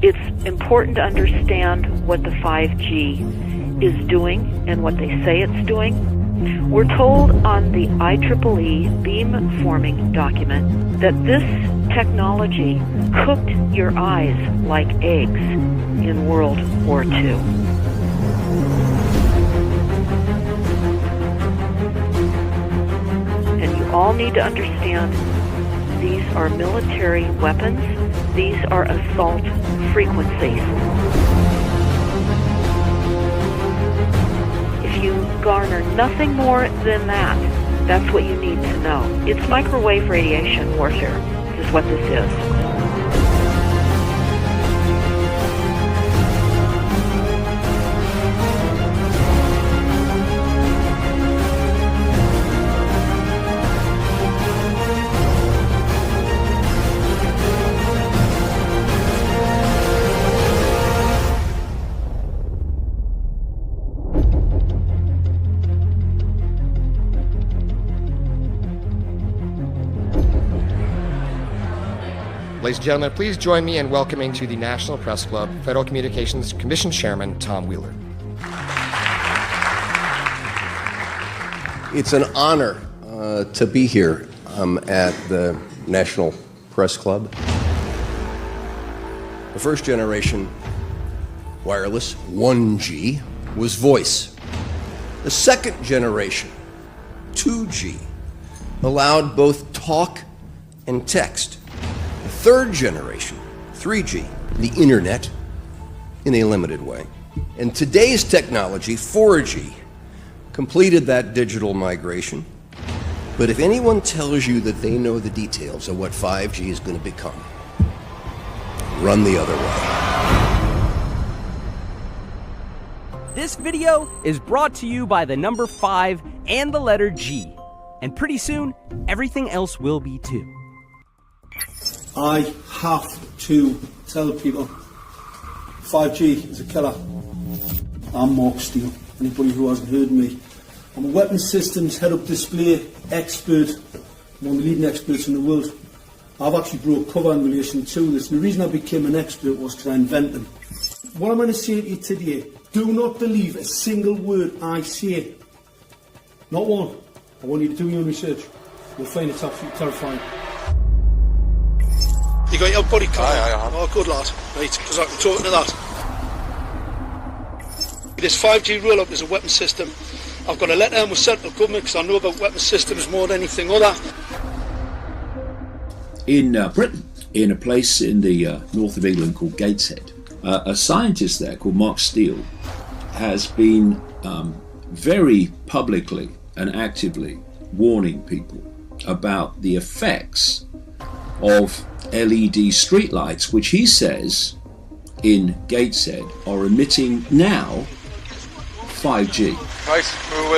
It's important to understand what the 5G is doing and what they say it's doing. We're told on the IEEE beamforming document that this technology cooked your eyes like eggs in World War II. And you all need to understand these are military weapons. These are assault frequencies. If you garner nothing more than that, that's what you need to know. It's microwave radiation warfare, is what this is. Ladies and gentlemen, please join me in welcoming to the National Press Club Federal Communications Commission Chairman Tom Wheeler. It's an honor to be here at the National Press Club. The first generation wireless, 1G, was voice. The second generation, 2G, allowed both talk and text. The third generation, 3G, the internet, in a limited way. And today's technology, 4G, completed that digital migration. But if anyone tells you that they know the details of what 5G is going to become, run the other way. This video is brought to you by the number 5 and the letter G. And pretty soon, everything else will be too. I have to tell people 5G is a killer. I'm Mark Steele. Anybody who hasn't heard me, I'm a weapons systems head-up display expert, one of the leading experts in the world. I've actually brought cover in relation to this, and the reason I became an expert was because I invented them. What I'm going to say to you today, do not believe a single word I say. Not one. I want you to do your own research. You'll find it's absolutely terrifying. You got your body cam? Aye. Oh, good lad. Right, because I can talk to that. This 5G roll-up is a weapon system. I've got a letter in with central government because I know about weapon systems more than anything other. In Britain, in a place in the north of England called Gateshead, a scientist there called Mark Steele has been very publicly and actively warning people about the effects of LED streetlights, which he says in Gateshead are emitting now 5G. Right,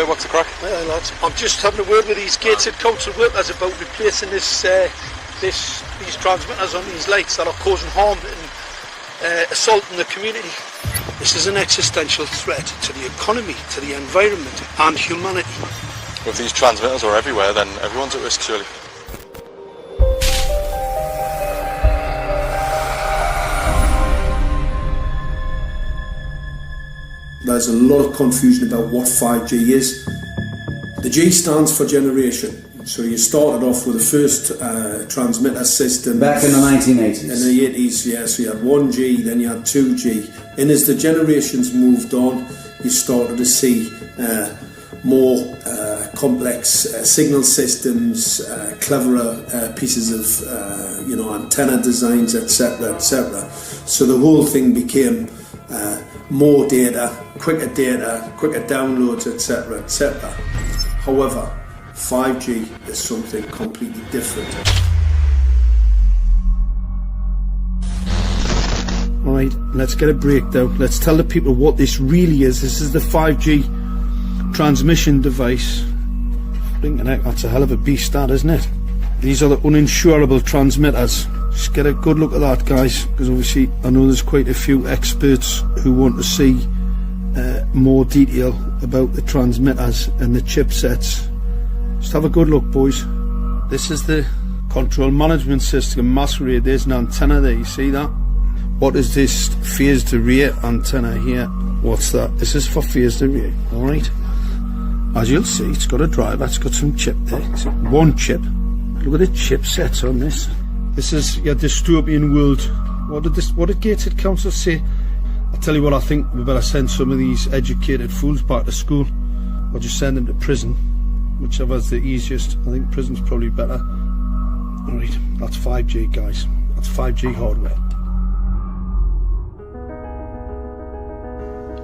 what's the crack? Hey lads, I'm just having a word with these Gateshead council workers about replacing these transmitters on these lights that are causing harm and assaulting the community. This is an existential threat to the economy, to the environment and humanity. If these transmitters are everywhere, then everyone's at risk, surely. There's a lot of confusion about what 5G is. The G stands for generation. So you started off with the first transmitter system. Back in the 1980s. In the 80s, yeah. So you had 1G, then you had 2G. And as the generations moved on, you started to see more complex signal systems, cleverer pieces of antenna designs, etc., etc. So the whole thing became more data, quicker downloads, etc., etc. However, 5G is something completely different. Alright, let's get a breakdown. Let's tell the people what this really is. This is the 5G transmission device. Blinking heck, that's a hell of a beast, that, isn't it? These are the uninsurable transmitters. Just get a good look at that, guys, because obviously I know there's quite a few experts who want to see more detail about the transmitters and the chipsets. Just have a good look, boys. This is the control management system masquerade. There's an antenna there, you see that? What is this phased array antenna here? What's that? This is for phased array, alright? As you'll see, it's got a driver, it's got some chip there. It's one chip. Look at the chipsets on this. This is your dystopian world. What did Gateshead Council say? I'll tell you what, I think we better send some of these educated fools back to school, or just send them to prison, whichever's the easiest. I think prison's probably better. Alright, that's 5G, guys. That's 5G hardware.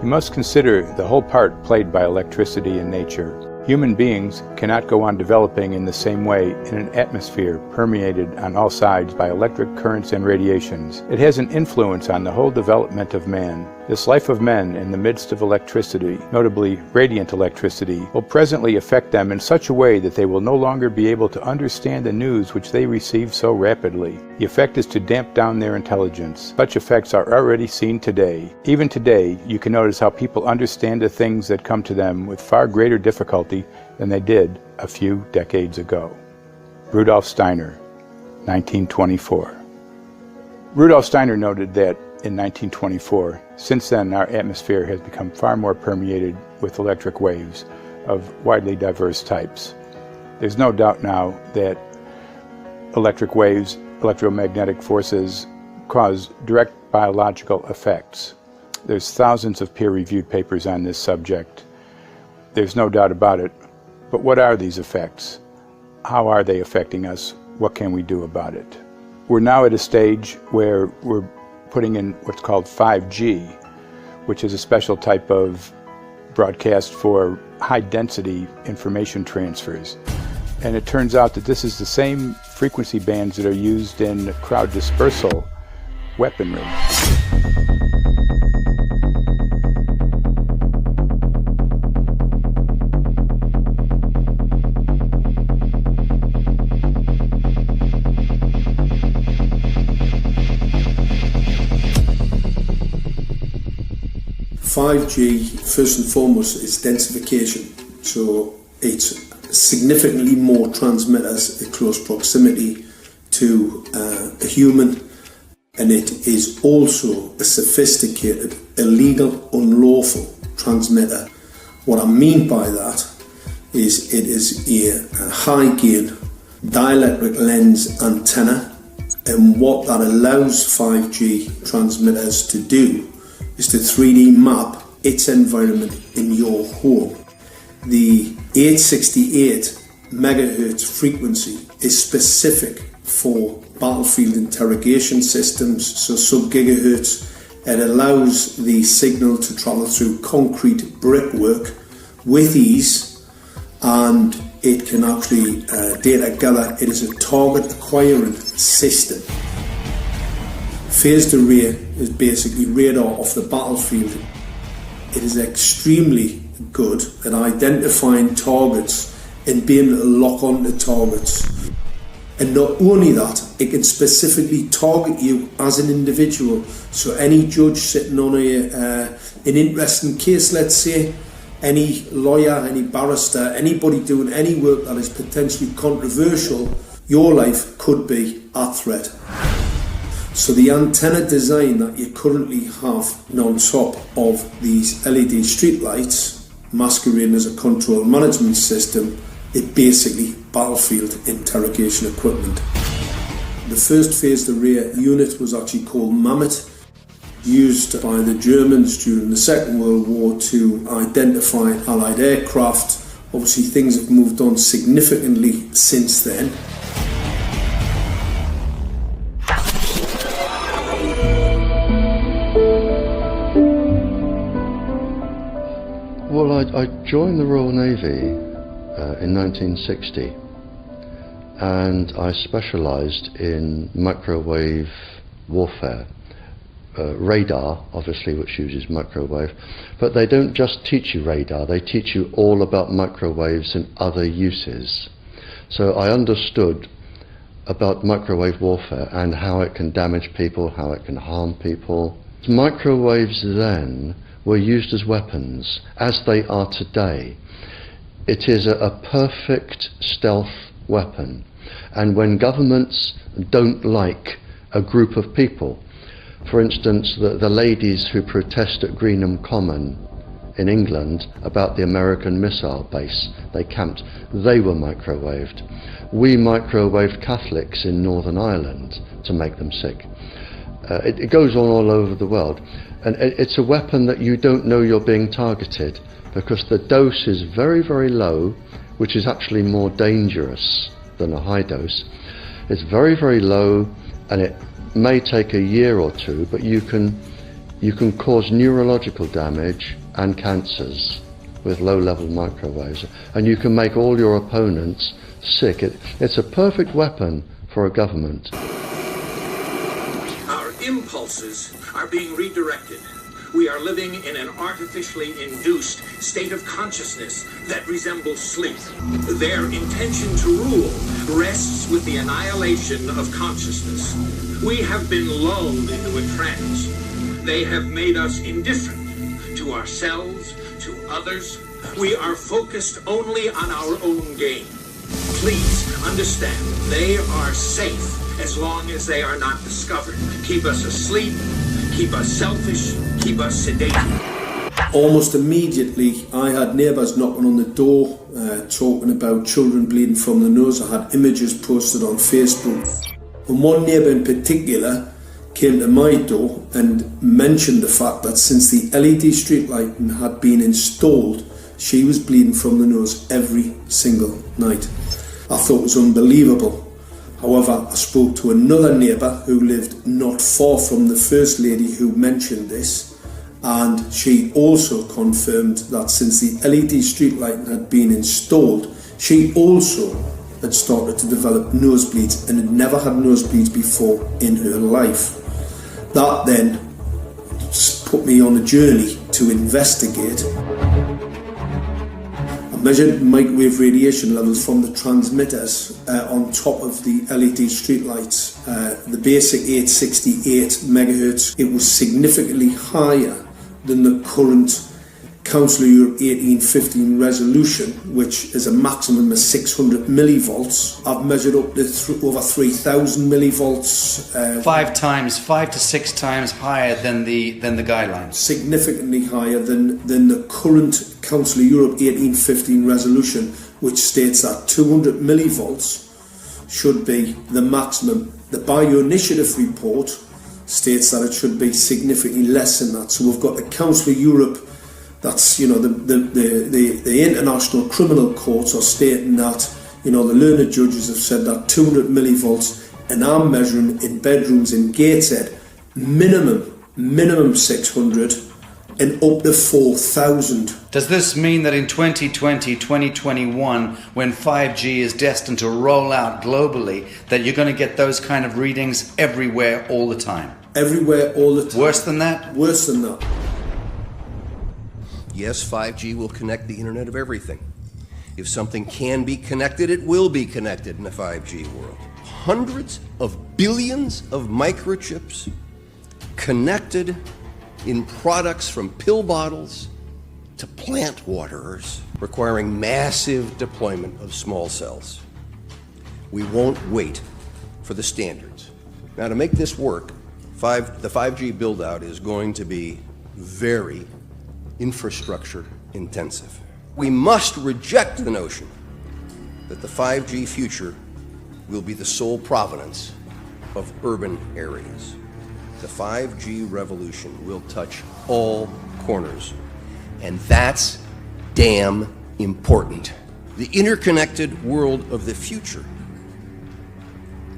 You must consider the whole part played by electricity in nature. Human beings cannot go on developing in the same way in an atmosphere permeated on all sides by electric currents and radiations. It has an influence on the whole development of man. This life of men in the midst of electricity, notably radiant electricity, will presently affect them in such a way that they will no longer be able to understand the news which they receive so rapidly. The effect is to damp down their intelligence. Such effects are already seen today. Even today, you can notice how people understand the things that come to them with far greater difficulty than they did a few decades ago. Rudolf Steiner, 1924. Rudolf Steiner noted that in 1924, since then our atmosphere has become far more permeated with electric waves of widely diverse types. There's no doubt now that electric waves, electromagnetic forces, cause direct biological effects. There's thousands of peer-reviewed papers on this subject. There's no doubt about it. But what are these effects? How are they affecting us? What can we do about it? We're now at a stage where we're putting in what's called 5G, which is a special type of broadcast for high-density information transfers. And it turns out that this is the same frequency bands that are used in crowd dispersal weaponry. 5G, first and foremost, is densification. So it's significantly more transmitters in close proximity to a human, and it is also a sophisticated, illegal, unlawful transmitter. What I mean by that is it is a high gain dielectric lens antenna, and what that allows 5G transmitters to do is to 3D map its environment in your home. The 868 megahertz frequency is specific for battlefield interrogation systems, so sub-gigahertz. It allows the signal to travel through concrete brickwork with ease, and it can actually data gather. It is a target acquiring system. Phased array is basically radar off the battlefield. It is extremely good at identifying targets and being able to lock onto targets. And not only that, it can specifically target you as an individual. So any judge sitting on an interesting case, let's say, any lawyer, any barrister, anybody doing any work that is potentially controversial, your life could be at threat. So the antenna design that you currently have on top of these LED streetlights, masquerading as a control management system, is basically battlefield interrogation equipment. The first phased array unit was actually called Mammoth, used by the Germans during the Second World War to identify Allied aircraft. Obviously things have moved on significantly since then. Well, I joined the Royal Navy in 1960, and I specialised in microwave warfare. Radar, obviously, which uses microwave, but they don't just teach you radar, they teach you all about microwaves and other uses. So I understood about microwave warfare and how it can damage people, how it can harm people. Microwaves then were used as weapons, as they are today. It is a perfect stealth weapon, and when governments don't like a group of people For instance, the ladies who protest at Greenham Common in England about the American missile base they camped, they were microwaved. We microwaved Catholics in Northern Ireland to make them sick. It goes on all over the world, and it's a weapon that you don't know you're being targeted, because the dose is very, very low, which is actually more dangerous than a high dose. It's very, very low, and it may take a year or two, but you can cause neurological damage and cancers with low-level microwaves, and you can make all your opponents sick. It's a perfect weapon for a government. Our impulses are being redirected. We are living in an artificially induced state of consciousness that resembles sleep. Their intention to rule rests with the annihilation of consciousness. We have been lulled into a trance. They have made us indifferent to ourselves, to others. We are focused only on our own gain. Please understand, they are safe as long as they are not discovered. Keep us asleep, keep us selfish, keep us sedated. Almost immediately, I had neighbours knocking on the door, talking about children bleeding from the nose. I had images posted on Facebook. And one neighbour in particular came to my door and mentioned the fact that since the LED street lighting had been installed, she was bleeding from the nose every single night. I thought it was unbelievable. However, I spoke to another neighbour who lived not far from the first lady who mentioned this, and she also confirmed that since the LED street lighting had been installed, she also had started to develop nosebleeds and had never had nosebleeds before in her life. That then put me on a journey to investigate. I measured microwave radiation levels from the transmitters on top of the LED streetlights. The basic 868 megahertz, it was significantly higher than the current Council of Europe 1815 resolution, which is a maximum of 600 millivolts. I've measured up to over 3,000 millivolts. 5 to 6 times higher than the guidelines. Significantly higher than the current Council of Europe 1815 resolution, which states that 200 millivolts should be the maximum. The Bioinitiative report states that it should be significantly less than that. So we've got the Council of Europe, that's, you know, the international criminal courts are stating that, you know, the learned judges have said that 200 millivolts, and I'm measuring in bedrooms in Gateshead, minimum 600 and up to 4,000. Does this mean that in 2020, 2021, when 5G is destined to roll out globally, that you're going to get those kind of readings everywhere all the time? Everywhere all the time. Worse than that? Worse than that. Yes, 5G will connect the Internet of everything. If something can be connected, it will be connected in the 5G world. Hundreds of billions of microchips connected in products from pill bottles to plant waterers, requiring massive deployment of small cells. We won't wait for the standards. Now, to make this work, the 5G build-out is going to be very infrastructure intensive. We must reject the notion that the 5G future will be the sole provenance of urban areas. The 5G revolution will touch all corners, and that's damn important. The interconnected world of the future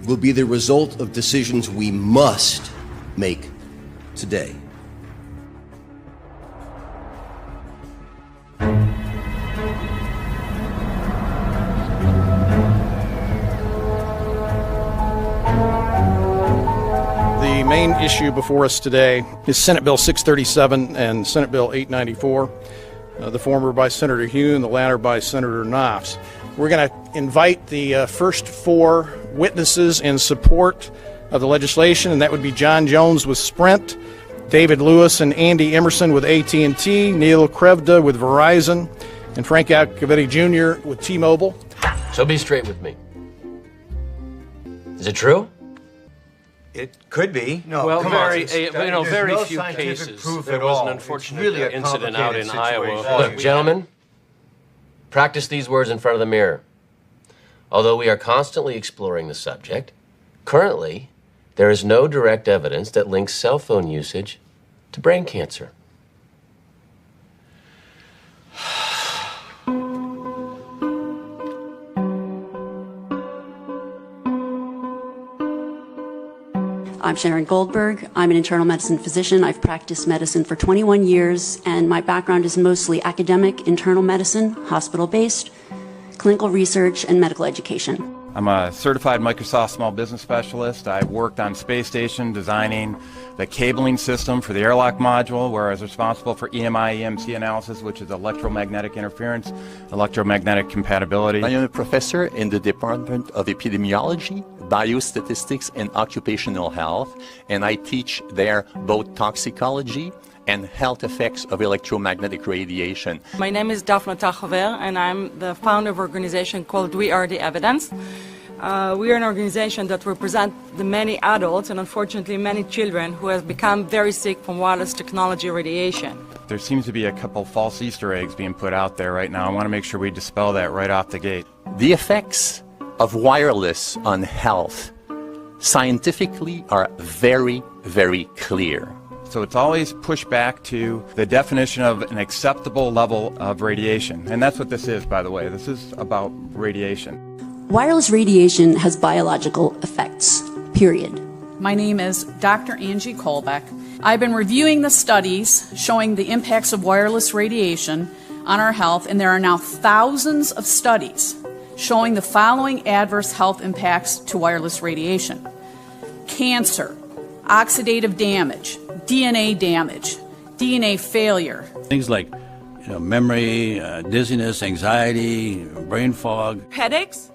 will be the result of decisions we must make today. The main issue before us today is Senate Bill 637 and Senate Bill 894, the former by Senator Hugh and the latter by Senator Knopf. We're going to invite the first four witnesses in support of the legislation, and that would be John Jones with Sprint, David Lewis and Andy Emerson with AT&T, Neil Krevda with Verizon, and Frank Iacovetti Jr. with T-Mobile. So be straight with me. Is it true? It could be. No, well, very few cases. There was an unfortunate incident out in Iowa. Look, gentlemen, practice these words in front of the mirror. Although we are constantly exploring the subject, currently, there is no direct evidence that links cell phone usage to brain cancer. I'm Sharon Goldberg. I'm an internal medicine physician. I've practiced medicine for 21 years, and my background is mostly academic, internal medicine, hospital-based, clinical research, and medical education. I'm a certified Microsoft small business specialist. I worked on space station designing the cabling system for the airlock module, where I was responsible for EMI/EMC analysis, which is electromagnetic interference, electromagnetic compatibility. I am a professor in the Department of Epidemiology, Biostatistics, and Occupational Health, and I teach there both toxicology and health effects of electromagnetic radiation. My name is Daphne Tachover, and I'm the founder of an organization called We Are the Evidence. We are an organization that represents the many adults and unfortunately many children who have become very sick from wireless technology radiation. There seems to be a couple false Easter eggs being put out there right now. I want to make sure we dispel that right off the gate. The effects of wireless on health scientifically are very, very clear. So it's always pushed back to the definition of an acceptable level of radiation. And that's what this is, by the way. This is about radiation. Wireless radiation has biological effects, period. My name is Dr. Angie Kolbeck. I've been reviewing the studies showing the impacts of wireless radiation on our health, and there are now thousands of studies showing the following adverse health impacts to wireless radiation: cancer, oxidative damage, DNA failure. Things like memory, dizziness, anxiety, brain fog. Headaches,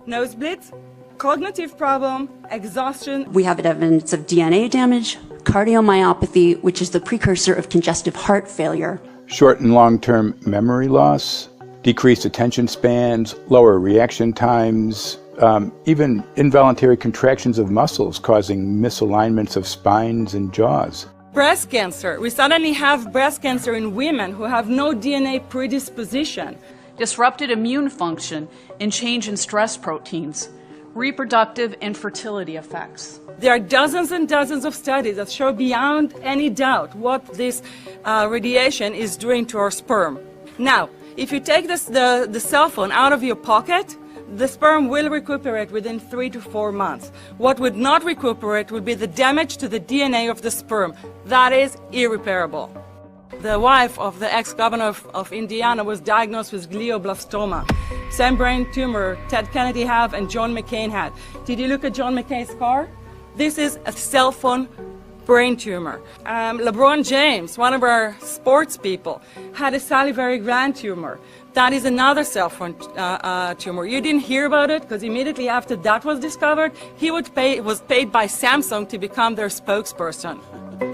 nosebleeds, cognitive problem, exhaustion. We have evidence of DNA damage, cardiomyopathy, which is the precursor of congestive heart failure. Short and long-term memory loss, decreased attention spans, lower reaction times, even involuntary contractions of muscles causing misalignments of spines and jaws. Breast cancer. We suddenly have breast cancer in women who have no DNA predisposition. Disrupted immune function and change in stress proteins, reproductive and fertility effects. There are dozens and dozens of studies that show beyond any doubt what this radiation is doing to our sperm. Now, if you take the cell phone out of your pocket, the sperm will recuperate within 3 to 4 months. What would not recuperate would be the damage to the DNA of the sperm. That is irreparable. The wife of the ex-governor of Indiana was diagnosed with glioblastoma. Same brain tumor Ted Kennedy had and John McCain had. Did you look at John McCain's car? This is a cell phone brain tumor. LeBron James, one of our sports people, had a salivary gland tumor. That is another cell phone tumor. You didn't hear about it because immediately after that was discovered, he was paid by Samsung to become their spokesperson.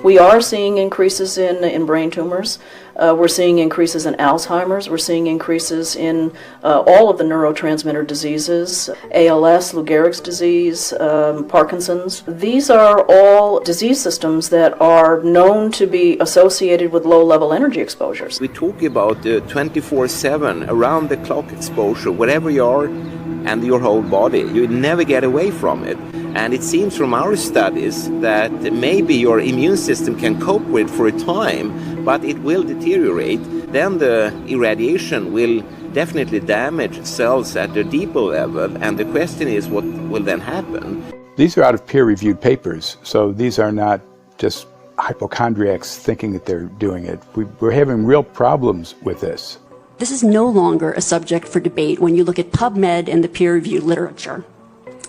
We are seeing increases in brain tumors. We're seeing increases in Alzheimer's. We're seeing increases in all of the neurotransmitter diseases, ALS, Lou Gehrig's disease, Parkinson's. These are all disease systems that are known to be associated with low-level energy exposures. We talk about 24/7, around-the-clock exposure, wherever you are and your whole body. You never get away from it. And it seems from our studies that maybe your immune system can cope with for a time, but it will deteriorate. Then the irradiation will definitely damage cells at a deeper level, and the question is what will then happen? These are out of peer-reviewed papers, so these are not just hypochondriacs thinking that they're doing it. We're having real problems with this. This is no longer a subject for debate when you look at PubMed and the peer-reviewed literature.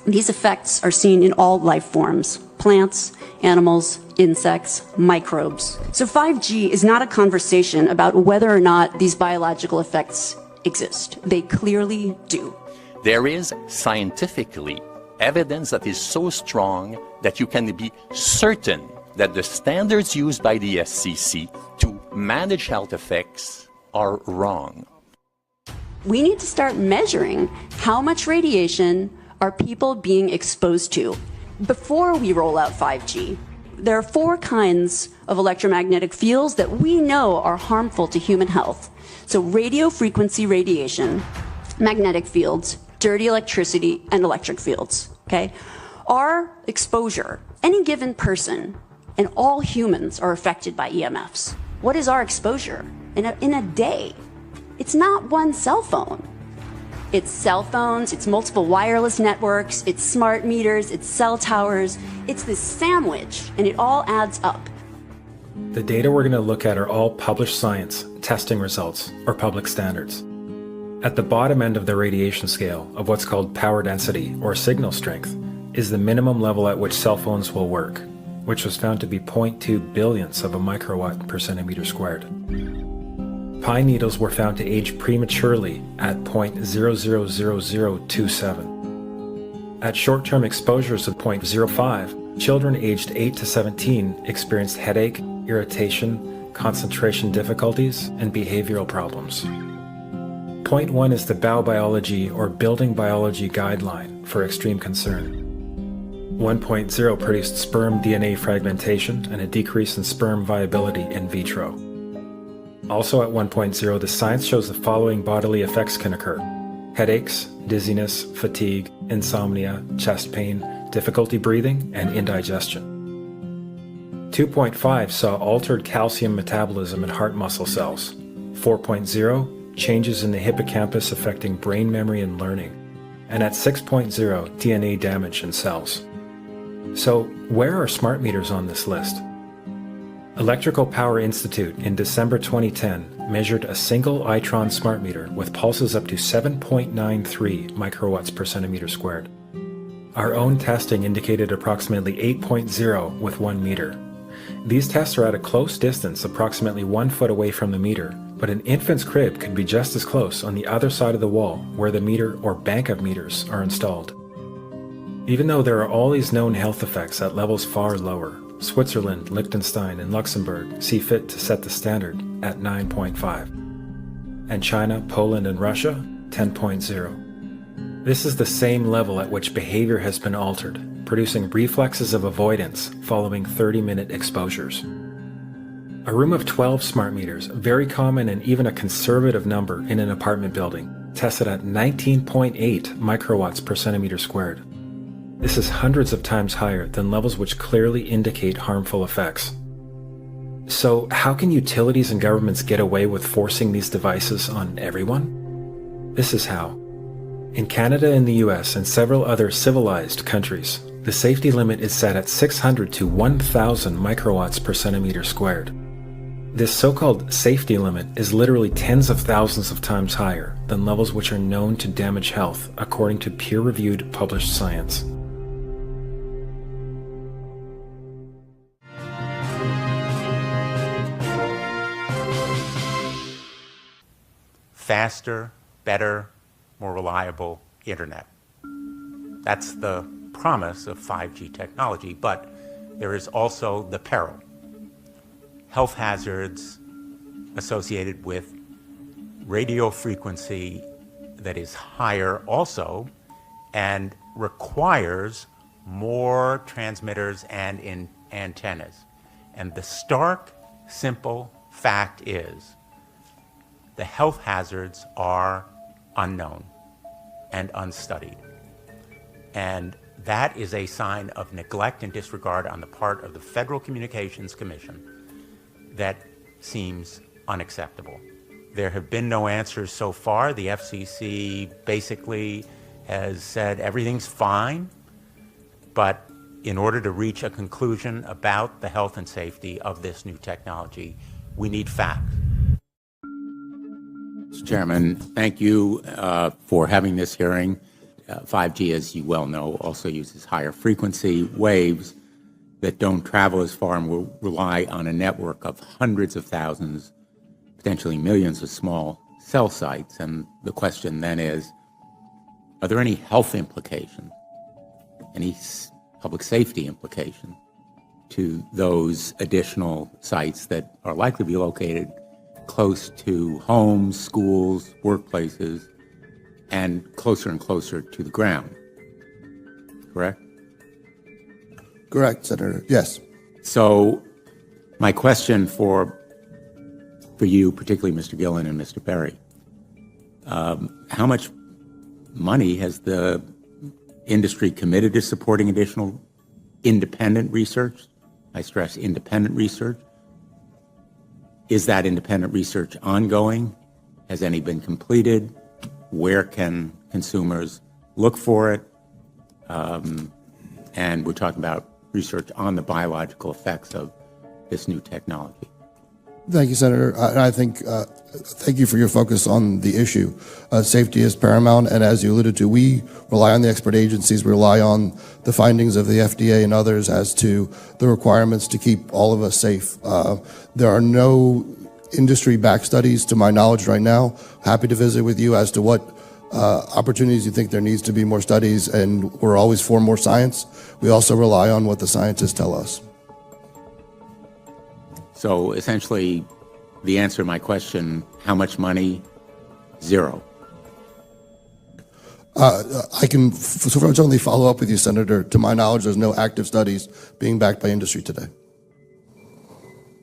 These effects are seen in all life forms: plants, animals, insects, microbes. So 5G is not a conversation about whether or not these biological effects exist. They clearly do. There is scientifically evidence that is so strong that you can be certain that the standards used by the SCC to manage health effects are wrong. We need to start measuring how much radiation are people being exposed to. before we roll out 5G, there are 4 kinds of electromagnetic fields that we know are harmful to human health. So radio frequency radiation, magnetic fields, dirty electricity, and electric fields, okay? Our exposure, any given person, and all humans are affected by EMFs. What is our exposure in a day? It's not one cell phone. It's cell phones, it's multiple wireless networks, it's smart meters, it's cell towers. It's this sandwich, and it all adds up. The data we're going to look at are all published science, testing results, or public standards. At the bottom end of the radiation scale of what's called power density or signal strength is the minimum level at which cell phones will work, which was found to be 0.2 billionths of a microwatt per centimeter squared. Pine needles were found to age prematurely at 0.000027. At short-term exposures of 0.05, children aged 8 to 17 experienced headache, irritation, concentration difficulties, and behavioral problems. 0.1 is the biobiology or building biology guideline for extreme concern. 1.0 produced sperm DNA fragmentation and a decrease in sperm viability in vitro. Also at 1.0, the science shows the following bodily effects can occur: headaches, dizziness, fatigue, insomnia, chest pain, difficulty breathing, and indigestion. 2.5 saw altered calcium metabolism in heart muscle cells. 4.0, changes in the hippocampus affecting brain memory and learning. And at 6.0, DNA damage in cells. So, where are smart meters on this list? Electrical Power Institute in December 2010 measured a single Itron smart meter with pulses up to 7.93 microwatts per centimeter squared. Our own testing indicated approximately 8.0 with 1 meter. These tests are at a close distance, approximately 1 foot away from the meter, but an infant's crib could be just as close on the other side of the wall where the meter or bank of meters are installed. Even though there are all these known health effects at levels far lower, Switzerland, Liechtenstein, and Luxembourg see fit to set the standard at 9.5. And China, Poland, and Russia, 10.0. This is the same level at which behavior has been altered, producing reflexes of avoidance following 30-minute exposures. A room of 12 smart meters, very common and even a conservative number in an apartment building, tested at 19.8 microwatts per centimeter squared. This is hundreds of times higher than levels which clearly indicate harmful effects. So how can utilities and governments get away with forcing these devices on everyone? This is how. In Canada and the US and several other civilized countries, the safety limit is set at 600 to 1,000 microwatts per centimeter squared. This so-called safety limit is literally tens of thousands of times higher than levels which are known to damage health according to peer-reviewed published science. Faster, better, more reliable internet. That's the promise of 5G technology, but there is also the peril. Health hazards associated with radio frequency that is higher also and requires more transmitters and antennas. And the stark, simple fact is the health hazards are unknown and unstudied. And that is a sign of neglect and disregard on the part of the Federal Communications Commission that seems unacceptable. There have been no answers so far. The FCC basically has said everything's fine, but in order to reach a conclusion about the health and safety of this new technology, we need facts. Mr. Chairman, thank you for having this hearing. 5G, as you well know, also uses higher frequency waves that don't travel as far and will rely on a network of hundreds of thousands, potentially millions of small cell sites. And the question then is, are there any health implications, any public safety implications to those additional sites that are likely to be located close to homes, schools, workplaces, and closer to the ground, correct? Correct, Senator. Yes. So my question for you, particularly Mr. Gillen and Mr. Perry, how much money has the industry committed to supporting additional independent research? I stress independent research. Is that independent research ongoing? Has any been completed? Where can consumers look for it? And we're talking about research on the biological effects of this new technology. Thank you, Senator. I think, thank you for your focus on the issue. Safety is paramount, and as you alluded to, we rely on the expert agencies, we rely on the findings of the FDA and others as to the requirements to keep all of us safe. There are no industry-backed studies, to my knowledge right now. Happy to visit with you as to what opportunities you think there needs to be more studies, and we're always for more science. We also rely on what the scientists tell us. So essentially, the answer to my question, how much money? Zero. I can certainly follow up with you, Senator. To my knowledge, there's no active studies being backed by industry today.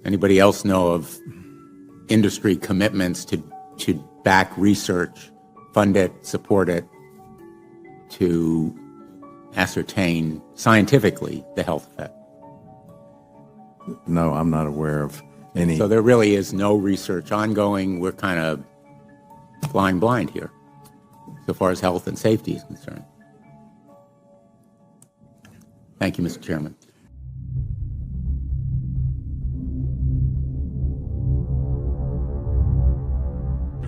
Anybody else know of industry commitments to back research, fund it, support it, to ascertain scientifically the health effect? No, I'm not aware of any. So there really is no research ongoing. We're kind of flying blind here, so far as health and safety is concerned. Thank you, Mr. Chairman.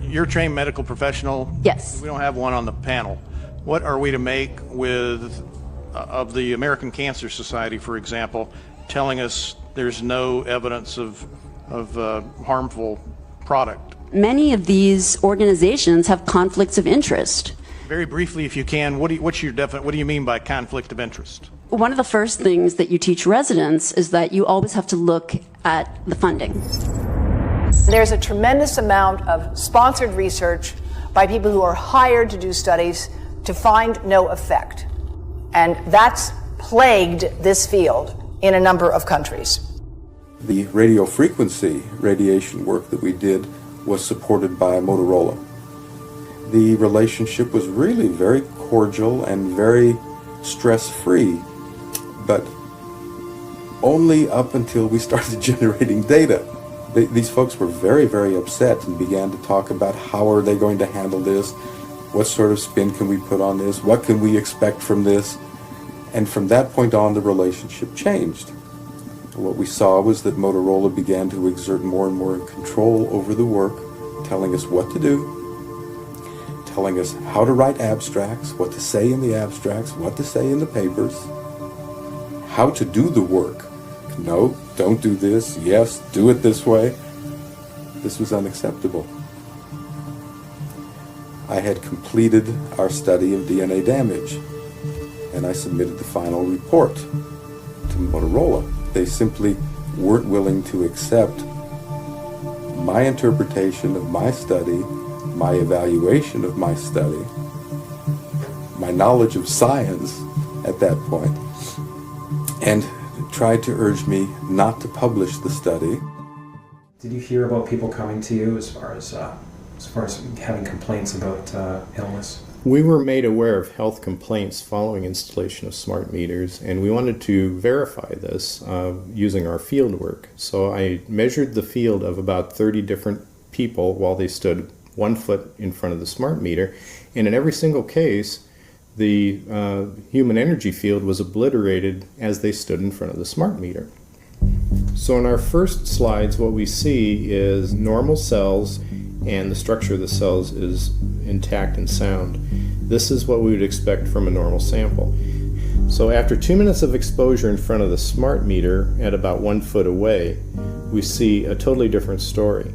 You're a trained medical professional. Yes. We don't have one on the panel. What are we to make with of the American Cancer Society, for example, telling us there's no evidence of harmful product? Many of these organizations have conflicts of interest. Very briefly, if you can, what do you mean by conflict of interest? One of the first things that you teach residents is that you always have to look at the funding. There's a tremendous amount of sponsored research by people who are hired to do studies to find no effect. And that's plagued this field in a number of countries. The radio frequency radiation work that we did was supported by Motorola. The relationship was really very cordial and very stress-free, but only up until we started generating data. These folks were very, very upset and began to talk about how are they going to handle this, what sort of spin can we put on this, what can we expect from this, and from that point on the relationship changed. What we saw was that Motorola began to exert more and more control over the work, telling us what to do, telling us how to write abstracts, what to say in the abstracts, what to say in the papers, how to do the work. No, don't do this. Yes, do it this way. This was unacceptable. I had completed our study of DNA damage, and I submitted the final report to Motorola. They simply weren't willing to accept my interpretation of my study, my evaluation of my study, my knowledge of science at that point, and tried to urge me not to publish the study. Did you hear about people coming to you as far as having complaints about illness? We were made aware of health complaints following installation of smart meters, and we wanted to verify this using our field work. So I measured the field of about 30 different people while they stood 1 foot in front of the smart meter, and in every single case, the human energy field was obliterated as they stood in front of the smart meter. So in our first slides, what we see is normal cells, and the structure of the cells is intact and sound. This is what we would expect from a normal sample. So after 2 minutes of exposure in front of the smart meter at about 1 foot away, we see a totally different story.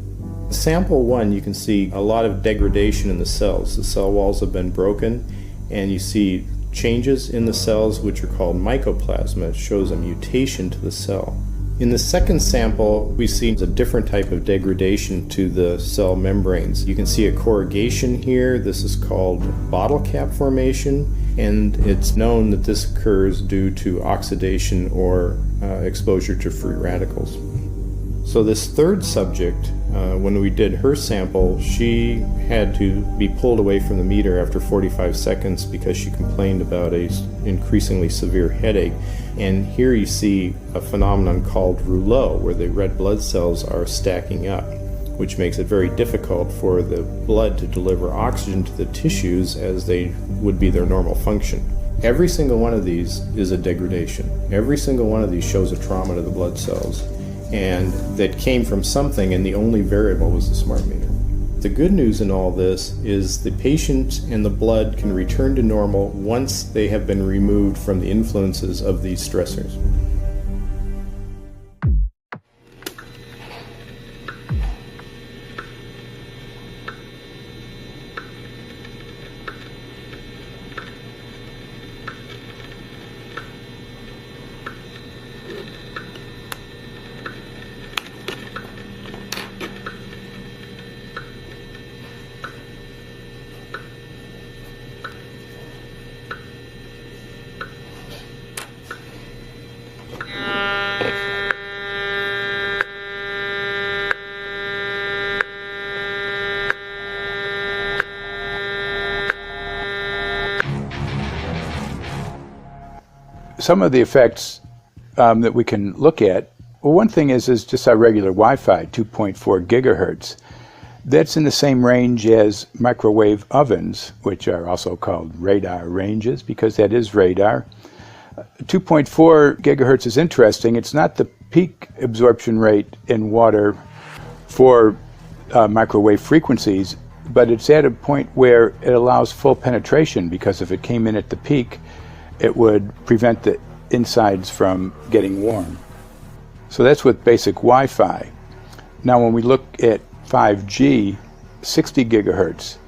Sample 1, you can see a lot of degradation in the cells. The cell walls have been broken, and you see changes in the cells which are called mycoplasma. It shows a mutation to the cell. In the second sample, we see a different type of degradation to the cell membranes. You can see a corrugation here. This is called bottle cap formation. and it's known that this occurs due to oxidation or exposure to free radicals. So this third subject, when we did her sample, she had to be pulled away from the meter after 45 seconds because she complained about an increasingly severe headache. And here you see a phenomenon called rouleau, where the red blood cells are stacking up, which makes it very difficult for the blood to deliver oxygen to the tissues as they would be their normal function. Every single one of these is a degradation. Every single one of these shows a trauma to the blood cells, and that came from something, and the only variable was the smart meter. The good news in all this is the patient and the blood can return to normal once they have been removed from the influences of these stressors. Some of the effects that we can look at, well, one thing is just our regular Wi-Fi, 2.4 gigahertz. That's in the same range as microwave ovens, which are also called radar ranges, because that is radar. 2.4 gigahertz is interesting. It's not the peak absorption rate in water for microwave frequencies, but it's at a point where it allows full penetration, because if it came in at the peak, it would prevent the insides from getting warm. So that's with basic Wi-Fi. Now when we look at 5G, 60 gigahertz,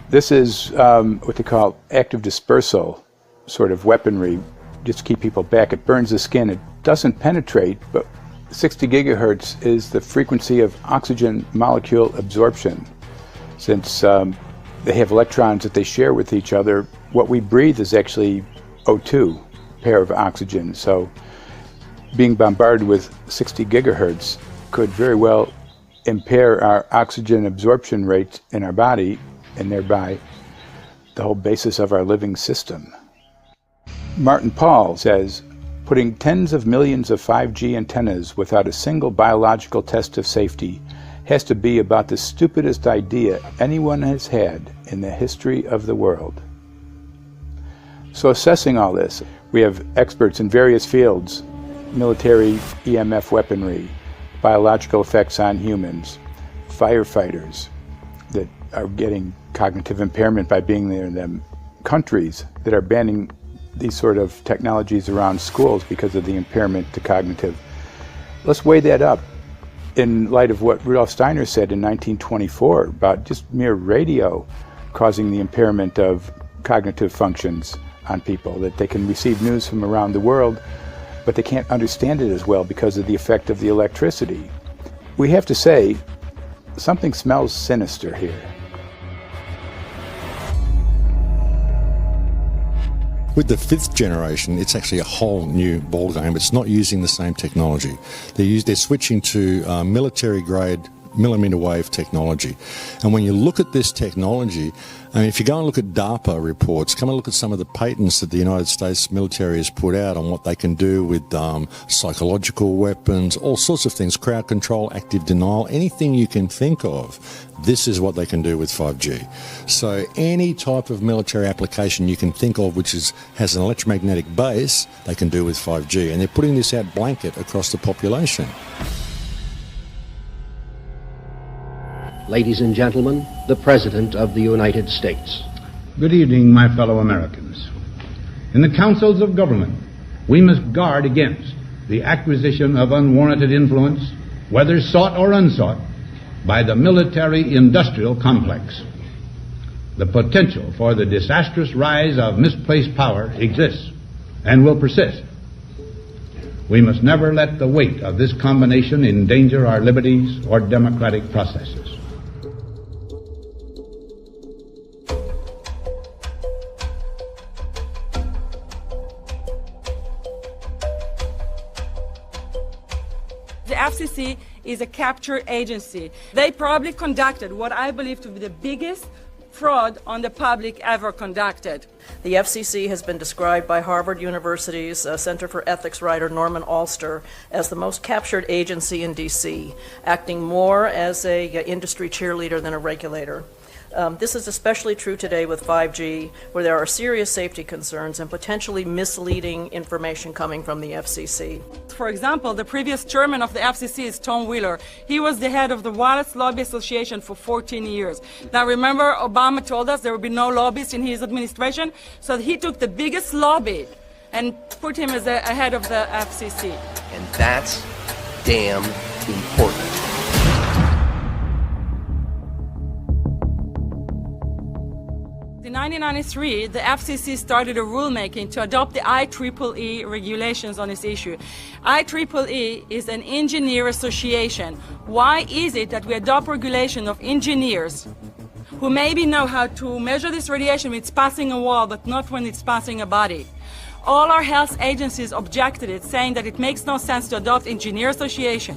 this is what they call active dispersal sort of weaponry, just to keep people back. It burns the skin. It doesn't penetrate, but 60 gigahertz is the frequency of oxygen molecule absorption. Since they have electrons that they share with each other, what we breathe is actually O2, pair of oxygen. So being bombarded with 60 gigahertz could very well impair our oxygen absorption rate in our body, and thereby the whole basis of our living system. Martin Pall says, putting tens of millions of 5G antennas without a single biological test of safety has to be about the stupidest idea anyone has had in the history of the world. So assessing all this, we have experts in various fields: military EMF weaponry, biological effects on humans, firefighters that are getting cognitive impairment by being there in them, countries that are banning these sort of technologies around schools because of the impairment to cognitive. Let's weigh that up in light of what Rudolf Steiner said in 1924 about just mere radio causing the impairment of cognitive functions on people, that they can receive news from around the world, but they can't understand it as well because of the effect of the electricity. We have to say, something smells sinister here. With the 5th generation, it's actually a whole new ballgame. It's not using the same technology. They're switching to military-grade millimeter wave technology. And when you look at this technology, I mean, if you go and look at DARPA reports, come and look at some of the patents that the United States military has put out on what they can do with psychological weapons, all sorts of things, crowd control, active denial, anything you can think of, this is what they can do with 5G. So any type of military application you can think of which has an electromagnetic base, they can do with 5G. And they're putting this out blanket across the population. Ladies and gentlemen, the President of the United States. Good evening, my fellow Americans. In the councils of government, we must guard against the acquisition of unwarranted influence, whether sought or unsought, by the military-industrial complex. The potential for the disastrous rise of misplaced power exists and will persist. We must never let the weight of this combination endanger our liberties or democratic processes. The FCC is a capture agency. They probably conducted what I believe to be the biggest fraud on the public ever conducted. The FCC has been described by Harvard University's Center for Ethics writer Norman Alster as the most captured agency in D.C., acting more as an industry cheerleader than a regulator. This is especially true today with 5G, where there are serious safety concerns and potentially misleading information coming from the FCC. For example, the previous chairman of the FCC is Tom Wheeler. He was the head of the Wireless Lobby Association for 14 years. Now remember, Obama told us there would be no lobbyists in his administration, so he took the biggest lobby and put him as the head of the FCC. And that's damn important. In 1993, the FCC started a rulemaking to adopt the IEEE regulations on this issue. IEEE is an engineer association. Why is it that we adopt regulation of engineers who maybe know how to measure this radiation when it's passing a wall, but not when it's passing a body? All our health agencies objected it, saying that it makes no sense to adopt engineer association,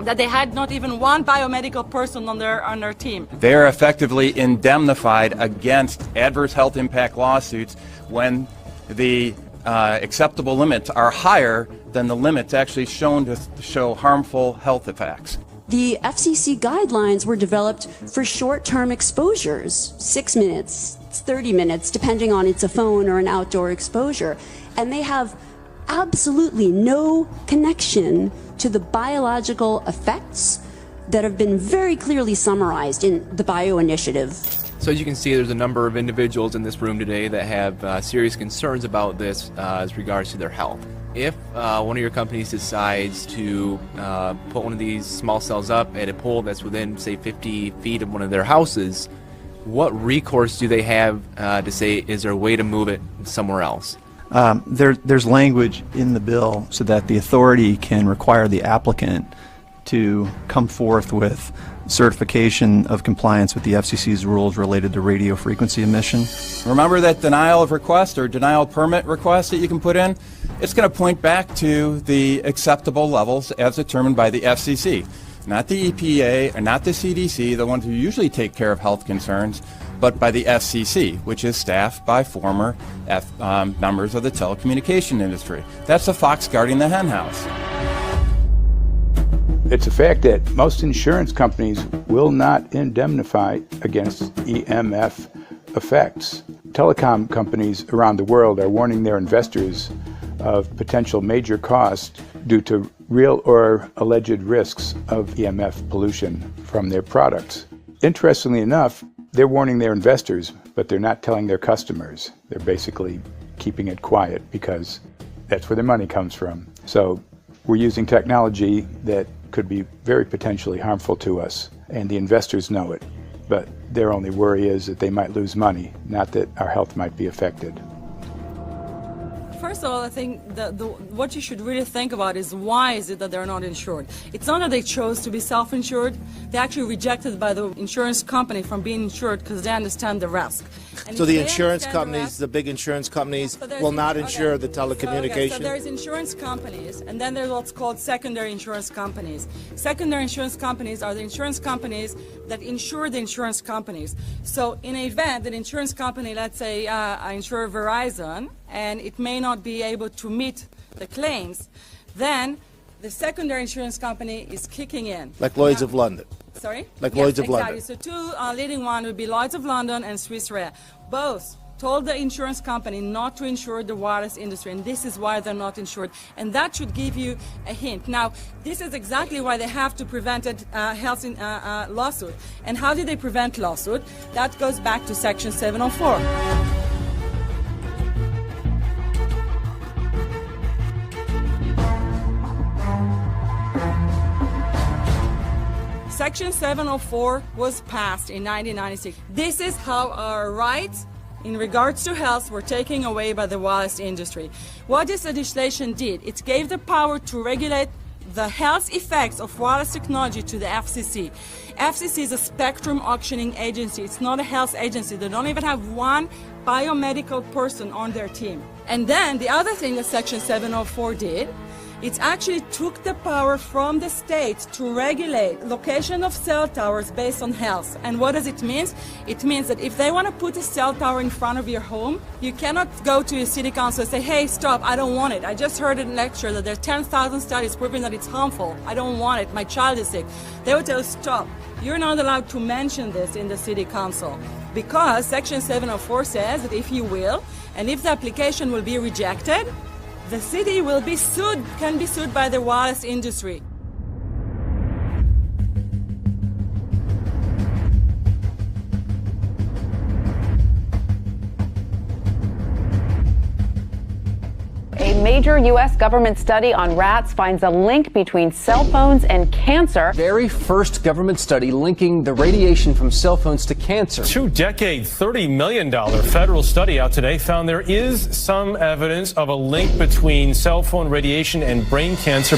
that they had not even one biomedical person on their team. They are effectively indemnified against adverse health impact lawsuits when the acceptable limits are higher than the limits actually shown to show harmful health effects. The FCC guidelines were developed for short-term exposures, 6 minutes, 30 minutes, depending on it's a phone or an outdoor exposure. And they have absolutely no connection to the biological effects that have been very clearly summarized in the Bio Initiative. So as you can see, there's a number of individuals in this room today that have serious concerns about this as regards to their health. If one of your companies decides to put one of these small cells up at a pole that's within, say, 50 feet of one of their houses, what recourse do they have to say, is there a way to move it somewhere else? There's language in the bill so that the authority can require the applicant to come forth with certification of compliance with the FCC's rules related to radio frequency emission. Remember that denial of request or denial of permit request that you can put in? It's going to point back to the acceptable levels as determined by the FCC, not the EPA or not the CDC, the ones who usually take care of health concerns, but by the FCC, which is staffed by former members of the telecommunication industry. That's the fox guarding the hen house. It's a fact that most insurance companies will not indemnify against EMF effects. Telecom companies around the world are warning their investors of potential major costs due to real or alleged risks of EMF pollution from their products. Interestingly enough, they're warning their investors, but they're not telling their customers. They're basically keeping it quiet because that's where their money comes from. So we're using technology that could be very potentially harmful to us, and the investors know it. But their only worry is that they might lose money, not that our health might be affected. First of all, I think what you should really think about is why is it that they're not insured? It's not that they chose to be self-insured. They actually rejected by the insurance company from being insured because they understand the risk. And so the insurance companies, the big insurance companies, will not insure the telecommunication? So there's insurance companies, and then there's what's called secondary insurance companies. Secondary insurance companies are the insurance companies that insure the insurance companies. So in an event, an insurance company, let's say I insure Verizon, and it may not be able to meet the claims, then the secondary insurance company is kicking in. Like Lloyd's of London? Sorry? Like yes, Lloyd's of exactly. London? So two leading ones would be Lloyd's of London and Swiss Re. Both told the insurance company not to insure the wireless industry, and this is why they're not insured. And that should give you a hint. Now, this is exactly why they have to prevent a health lawsuit. And how do they prevent lawsuit? That goes back to Section 704. Section 704 was passed in 1996. This is how our rights in regards to health were taken away by the wireless industry. What this legislation did, it gave the power to regulate the health effects of wireless technology to the FCC. FCC is a spectrum auctioning agency. It's not a health agency. They don't even have one biomedical person on their team. And then the other thing that Section 704 did, It actually took the power from the states to regulate location of cell towers based on health. And what does it mean? It means that if they want to put a cell tower in front of your home, you cannot go to your city council and say, hey, stop, I don't want it. I just heard in a lecture that there are 10,000 studies proving that it's harmful. I don't want it. My child is sick. They will tell you, stop. You're not allowed to mention this in the city council because Section 704 says that if you will, and if the application will be rejected, the city will be sued, can be sued by the wireless industry. A major U.S. government study on rats finds a link between cell phones and cancer. Very first government study linking the radiation from cell phones to cancer. Two-decade, $30 million federal study out today found there is some evidence of a link between cell phone radiation and brain cancer.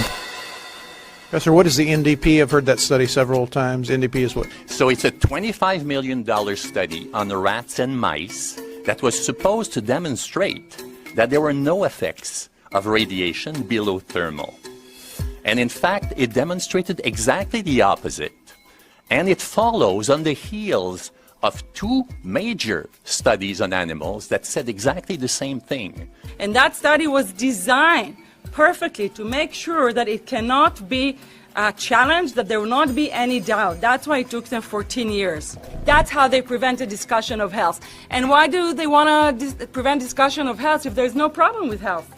Professor, what is the NDP? I've heard that study several times. NDP is what? So it's a $25 million study on the rats and mice that was supposed to demonstrate that there were no effects of radiation below thermal. And in fact, it demonstrated exactly the opposite. And it follows on the heels of two major studies on animals that said exactly the same thing. And that study was designed perfectly to make sure that it cannot be challenged, that there will not be any doubt. That's why it took them 14 years. That's how they prevented discussion of health. And why do they want to prevent discussion of health if there's no problem with health?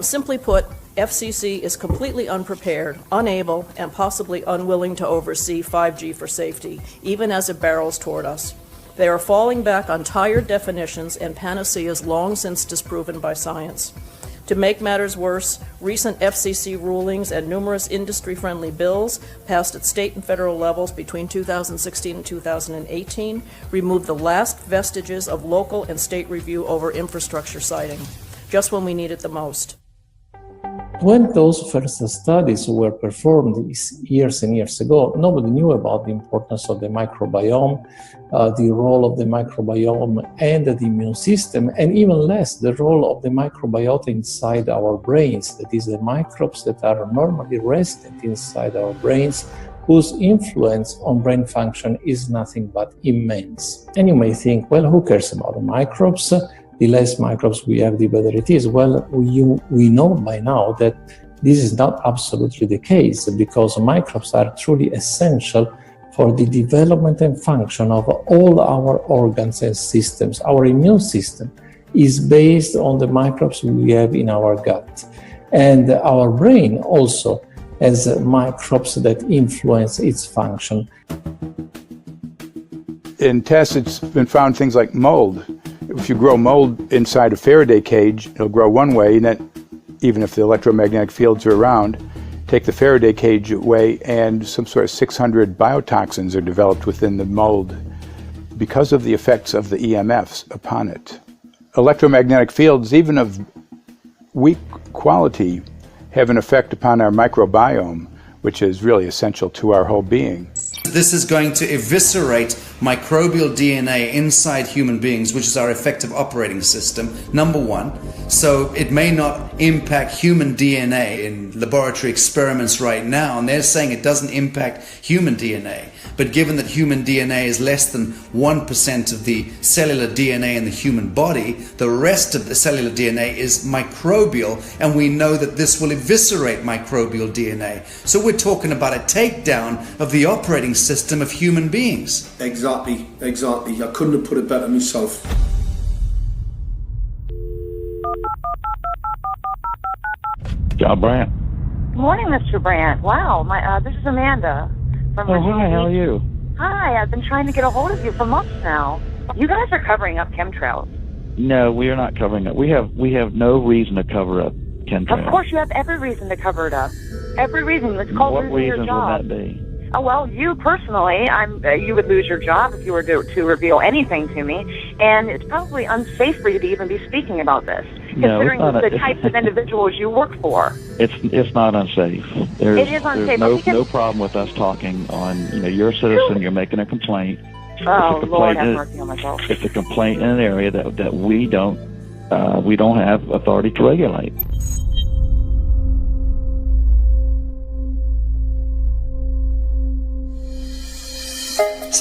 Simply put, FCC is completely unprepared, unable, and possibly unwilling to oversee 5G for safety, even as it barrels toward us. They are falling back on tired definitions and panaceas long since disproven by science. To make matters worse, recent FCC rulings and numerous industry-friendly bills passed at state and federal levels between 2016 and 2018 removed the last vestiges of local and state review over infrastructure siting, just when we need it the most. When those first studies were performed years and years ago, nobody knew about the importance of the microbiome, the role of the microbiome and the immune system, and even less the role of the microbiota inside our brains, that is, the microbes that are normally resident inside our brains, whose influence on brain function is nothing but immense. And you may think, well, who cares about the microbes? The less microbes we have, the better it is. Well, we know by now that this is not absolutely the case, because microbes are truly essential for the development and function of all our organs and systems. Our immune system is based on the microbes we have in our gut. And our brain also has microbes that influence its function. In tests, it's been found things like mold. If you grow mold inside a Faraday cage, it'll grow one way, and then even if the electromagnetic fields are around, take the Faraday cage away and some sort of 600 biotoxins are developed within the mold because of the effects of the EMFs upon it. Electromagnetic fields, even of weak quality, have an effect upon our microbiome, which is really essential to our whole being. This is going to eviscerate microbial DNA inside human beings, which is our effective operating system, number one. So it may not impact human DNA in laboratory experiments right now, and they're saying it doesn't impact human DNA. But given that human DNA is less than 1% of the cellular DNA in the human body, the rest of the cellular DNA is microbial, and we know that this will eviscerate microbial DNA. So we're talking about a takedown of the operating system of human beings. Exactly. I couldn't have put it better myself. John Brandt. Good morning, Mr. Brandt. Wow, this is Amanda from Virginia. Hi, how are you? Hi, I've been trying to get a hold of you for months now. You guys are covering up chemtrails. No, we are not covering it. We have no reason to cover up chemtrails. Of course, you have every reason to cover it up. Every reason. It's called What losing your reasons job. would that be? Oh, well, you personally, you would lose your job if you were to reveal anything to me, and it's probably unsafe for you to even be speaking about this, considering the types of individuals you work for. It's not unsafe. It is unsafe. There's no problem with us talking on. You're a citizen. You're making a complaint. Oh, Lord, have mercy on myself. It's a complaint in an area that we don't have authority to regulate.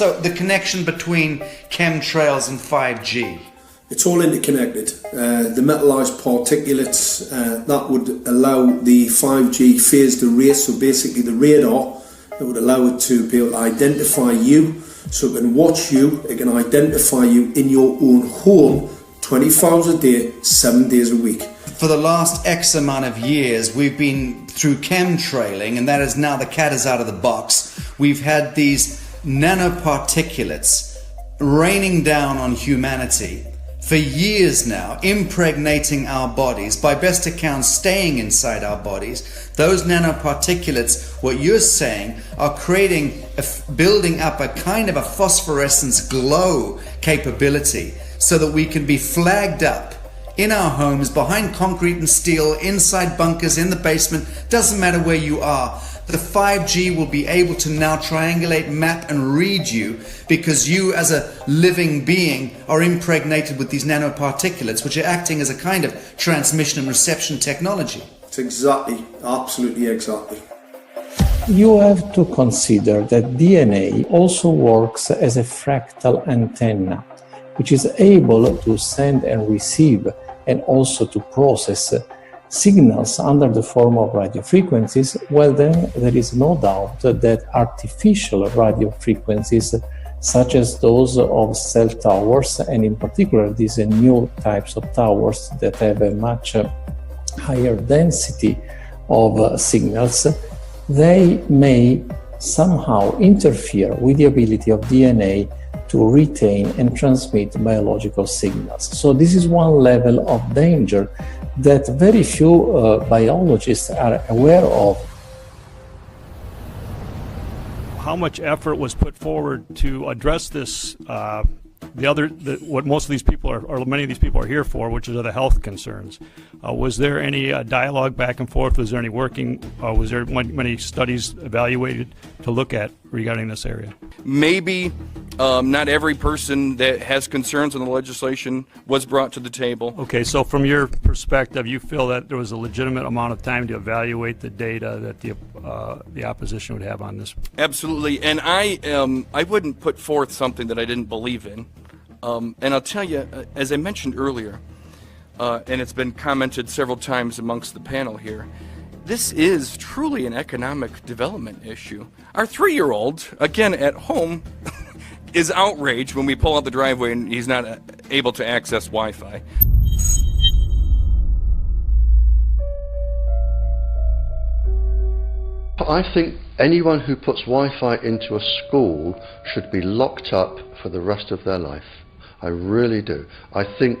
So the connection between chemtrails and 5G. It's all interconnected. The metallized particulates that would allow the 5G phased array, so basically the radar that would allow it to be able to identify you, so it can watch you, it can identify you in your own home 24 hours a day, 7 days a week. For the last X amount of years, we've been through chemtrailing, and that is now the cat is out of the box. We've had these nanoparticulates raining down on humanity for years now, impregnating our bodies, by best account staying inside our bodies. Those nanoparticulates, what you're saying, are building up a kind of a phosphorescence glow capability so that we can be flagged up in our homes, behind concrete and steel, inside bunkers, in the basement, doesn't matter where you are. The 5G will be able to now triangulate, map and read you, because you as a living being are impregnated with these nanoparticulates, which are acting as a kind of transmission and reception technology. It's exactly, absolutely exactly. You have to consider that DNA also works as a fractal antenna, which is able to send and receive and also to process signals under the form of radio frequencies. Well, then there is no doubt that artificial radio frequencies, such as those of cell towers, and in particular these new types of towers that have a much higher density of signals, they may somehow interfere with the ability of DNA to retain and transmit biological signals. So this is one level of danger that very few biologists are aware of. How much effort was put forward to address this, what most of these people are, or many of these people are here for, which are the health concerns? Was there any dialogue back and forth? Was there any working? Was there many studies evaluated to look at regarding this area? Maybe not every person that has concerns on the legislation was brought to the table. Okay, so from your perspective, you feel that there was a legitimate amount of time to evaluate the data that the opposition would have on this? Absolutely, and I wouldn't put forth something that I didn't believe in. And I'll tell you, as I mentioned earlier, and it's been commented several times amongst the panel here, this is truly an economic development issue. Our 3-year-old, again at home, is outraged when we pull out the driveway and he's not able to access Wi-Fi. I think anyone who puts Wi-Fi into a school should be locked up for the rest of their life. I really do. I think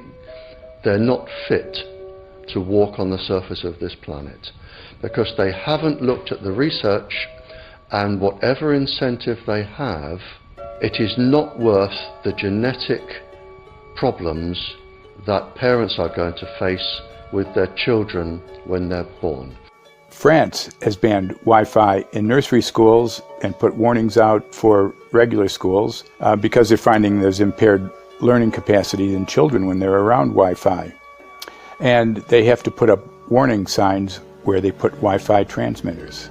they're not fit to walk on the surface of this planet because they haven't looked at the research, and whatever incentive they have, it is not worth the genetic problems that parents are going to face with their children when they're born. France has banned Wi-Fi in nursery schools and put warnings out for regular schools because they're finding there's impaired learning capacity in children when they're around Wi-Fi. And they have to put up warning signs where they put Wi-Fi transmitters.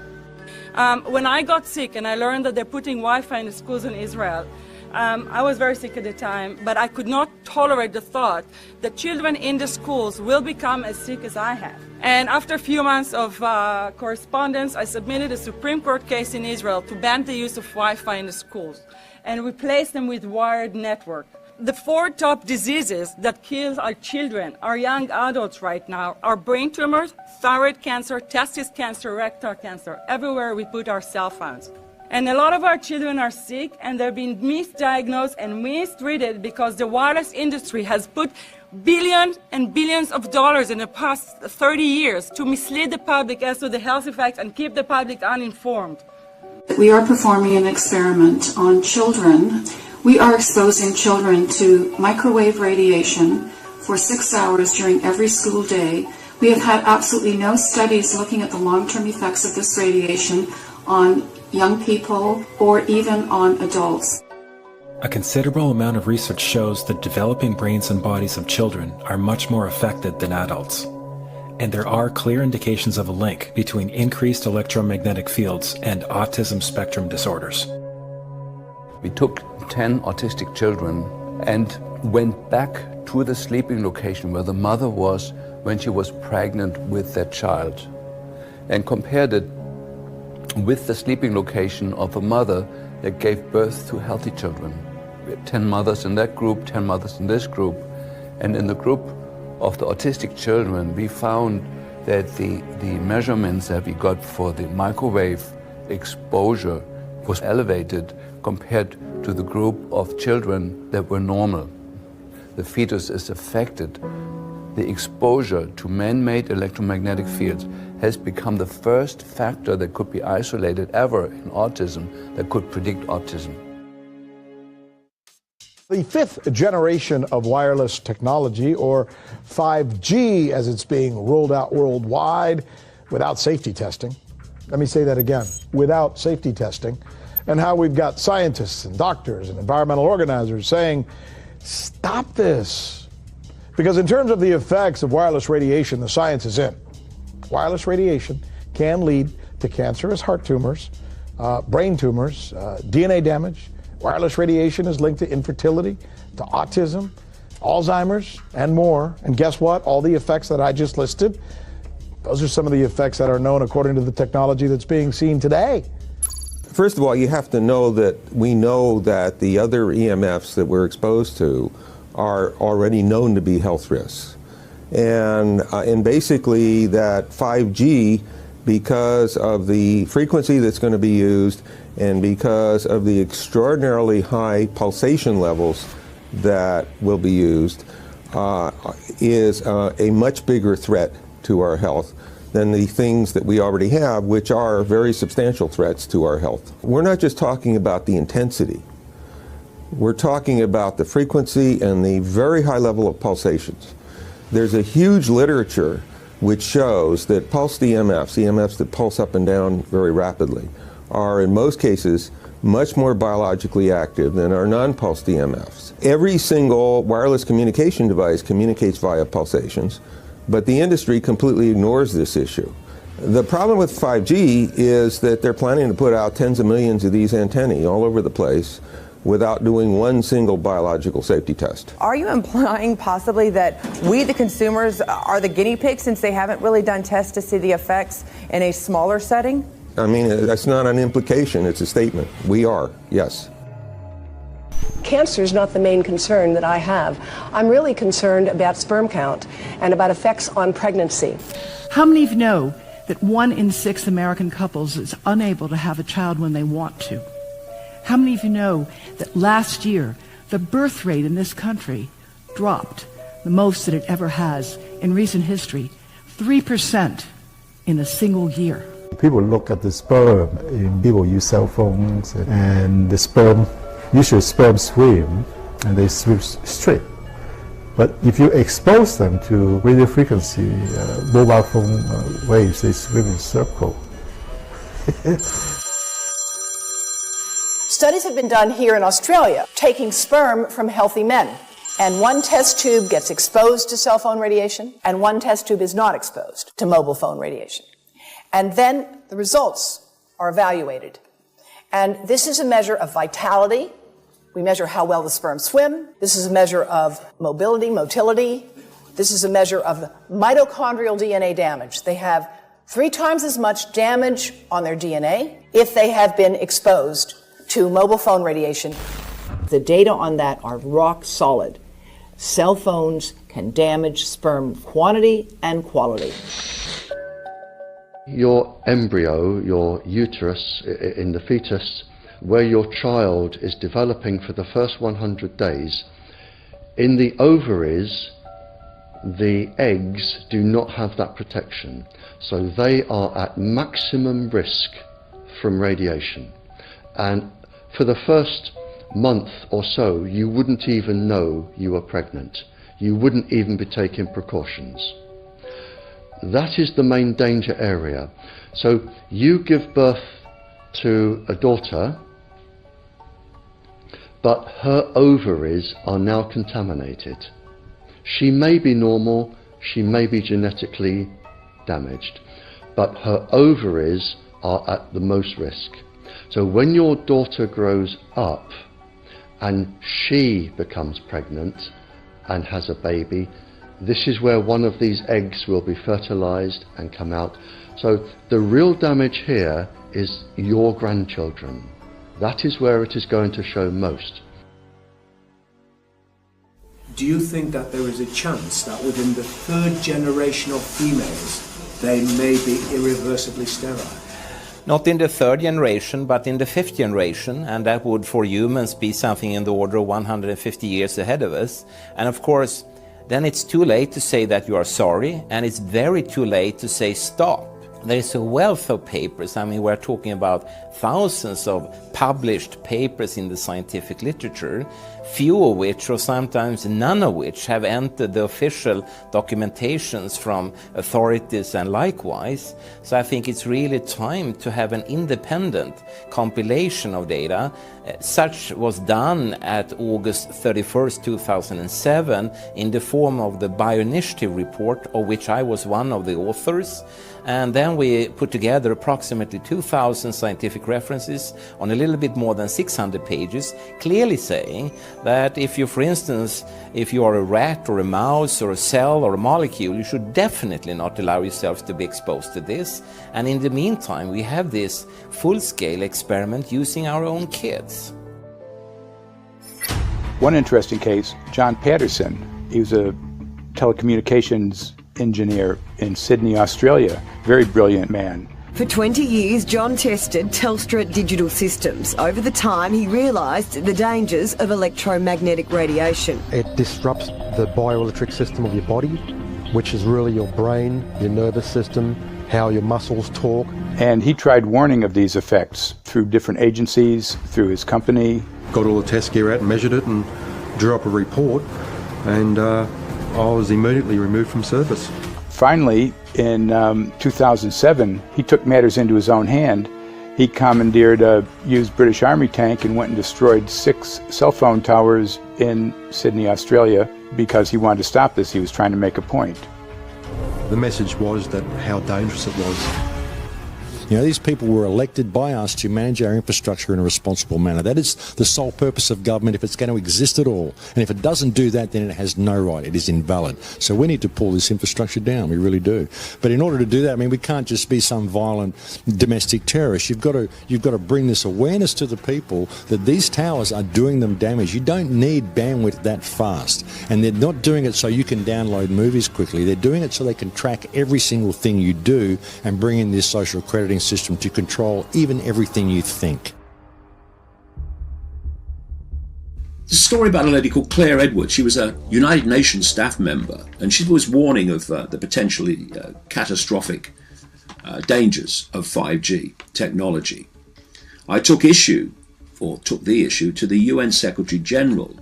When I got sick and I learned that they're putting Wi-Fi in the schools in Israel, I was very sick at the time, but I could not tolerate the thought that children in the schools will become as sick as I have. And after a few months of correspondence, I submitted a Supreme Court case in Israel to ban the use of Wi-Fi in the schools and replace them with wired network. The 4 top diseases that kill our children, our young adults right now, are brain tumors, thyroid cancer, testis cancer, rectal cancer, everywhere we put our cell phones. And a lot of our children are sick and they're being misdiagnosed and mistreated because the wireless industry has put billions and billions of dollars in the past 30 years to mislead the public as to the health effects and keep the public uninformed. We are performing an experiment on children. We are exposing children to microwave radiation for 6 hours during every school day. We have had absolutely no studies looking at the long-term effects of this radiation on young people or even on adults. A considerable amount of research shows that developing brains and bodies of children are much more affected than adults. And there are clear indications of a link between increased electromagnetic fields and autism spectrum disorders. We took 10 autistic children and went back to the sleeping location where the mother was when she was pregnant with that child and compared it with the sleeping location of a mother that gave birth to healthy children. We had 10 mothers in that group, 10 mothers in this group, and in the group of the autistic children, we found that the measurements that we got for the microwave exposure was elevated compared to the group of children that were normal. The fetus is affected. The exposure to man-made electromagnetic fields has become the first factor that could be isolated ever in autism that could predict autism. The fifth generation of wireless technology, or 5G as it's being rolled out worldwide without safety testing. Let me say that again, without safety testing. And how we've got scientists and doctors and environmental organizers saying, stop this. Because in terms of the effects of wireless radiation, the science is in. Wireless radiation can lead to cancerous heart tumors, brain tumors, DNA damage. Wireless radiation is linked to infertility, to autism, Alzheimer's, and more. And guess what? All the effects that I just listed, those are some of the effects that are known according to the technology that's being seen today. First of all, you have to know that we know that the other EMFs that we're exposed to are already known to be health risks. And basically that 5G, because of the frequency that's going to be used and because of the extraordinarily high pulsation levels that will be used, is a much bigger threat to our health than the things that we already have, which are very substantial threats to our health. We're not just talking about the intensity. We're talking about the frequency and the very high level of pulsations. There's a huge literature which shows that pulsed EMFs that pulse up and down very rapidly, are in most cases much more biologically active than our non-pulsed EMFs. Every single wireless communication device communicates via pulsations, but the industry completely ignores this issue. The problem with 5G is that they're planning to put out tens of millions of these antennae all over the place without doing one single biological safety test. Are you implying possibly that we, the consumers, are the guinea pigs since they haven't really done tests to see the effects in a smaller setting? I mean, that's not an implication, it's a statement. We are, yes. Cancer is not the main concern that I have. I'm really concerned about sperm count and about effects on pregnancy. How many of you know that 1 in 6 American couples is unable to have a child when they want to? How many of you know that last year the birth rate in this country dropped the most that it ever has in recent history, 3% in a single year? People look at the sperm, and people use cell phones, and the sperm, usually sperm swim, and they swim straight. But if you expose them to radio frequency, mobile phone waves, they swim in a circle. Studies have been done here in Australia, taking sperm from healthy men. And one test tube gets exposed to cell phone radiation, and one test tube is not exposed to mobile phone radiation. And then the results are evaluated. And this is a measure of vitality. We measure how well the sperm swim. This is a measure of motility. This is a measure of mitochondrial DNA damage. They have 3 times as much damage on their DNA if they have been exposed to mobile phone radiation. The data on that are rock solid. Cell phones can damage sperm quantity and quality. Your embryo, your uterus in the fetus, where your child is developing for the first 100 days, in the ovaries, the eggs do not have that protection. So they are at maximum risk from radiation. And for the first month or so, you wouldn't even know you were pregnant. You wouldn't even be taking precautions. That is the main danger area. So you give birth to a daughter, but her ovaries are now contaminated. She may be normal, she may be genetically damaged, but her ovaries are at the most risk. So when your daughter grows up and she becomes pregnant and has a baby, this is where one of these eggs will be fertilized and come out. So the real damage here is your grandchildren. That is where it is going to show most. Do you think that there is a chance that within the third generation of females, they may be irreversibly sterile? Not in the third generation, but in the fifth generation, and that would for humans be something in the order of 150 years ahead of us. And of course, then it's too late to say that you are sorry, and it's very too late to say stop. There is a wealth of papers. I mean, we're talking about thousands of published papers in the scientific literature, few of which, or sometimes none of which, have entered the official documentations from authorities and likewise. So I think it's really time to have an independent compilation of data. Such was done at August 31st, 2007 in the form of the Bioinitiative report, of which I was one of the authors. And then we put together approximately 2,000 scientific references on a little bit more than 600 pages, clearly saying that if you, for instance, if you are a rat or a mouse or a cell or a molecule, you should definitely not allow yourself to be exposed to this. And in the meantime, we have this full-scale experiment using our own kids. One interesting case, John Patterson, he was a telecommunications engineer in Sydney, Australia. Very brilliant man. For 20 years, John tested Telstra digital systems. Over the time, he realised the dangers of electromagnetic radiation. It disrupts the bioelectric system of your body, which is really your brain, your nervous system, how your muscles talk. And he tried warning of these effects through different agencies, through his company. Got all the test gear out and measured it and drew up a report, and I was immediately removed from service. Finally, in 2007, he took matters into his own hand. He commandeered a used British Army tank and went and destroyed 6 cell phone towers in Sydney, Australia, because he wanted to stop this. He was trying to make a point. The message was that how dangerous it was. You know, these people were elected by us to manage our infrastructure in a responsible manner. That is the sole purpose of government if it's going to exist at all. And if it doesn't do that, then it has no right. It is invalid. So we need to pull this infrastructure down. We really do. But in order to do that, I mean, we can't just be some violent domestic terrorist. You've got to bring this awareness to the people that these towers are doing them damage. You don't need bandwidth that fast. And they're not doing it so you can download movies quickly. They're doing it so they can track every single thing you do and bring in this social crediting system to control even everything you think. There's a story about a lady called Claire Edwards. She was a United Nations staff member, and she was warning of the potentially catastrophic dangers of 5G technology. I took the issue to the UN Secretary General,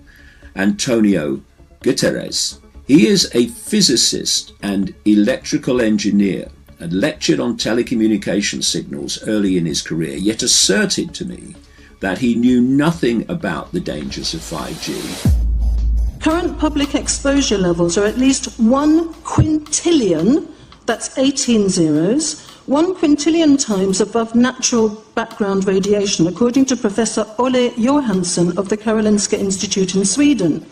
Antonio Guterres. He is a physicist and electrical engineer, and lectured on telecommunication signals early in his career, yet asserted to me that he knew nothing about the dangers of 5G. Current public exposure levels are at least 1 quintillion, that's 18 zeros, 1 quintillion times above natural background radiation, according to Professor Olle Johansson of the Karolinska Institute in Sweden.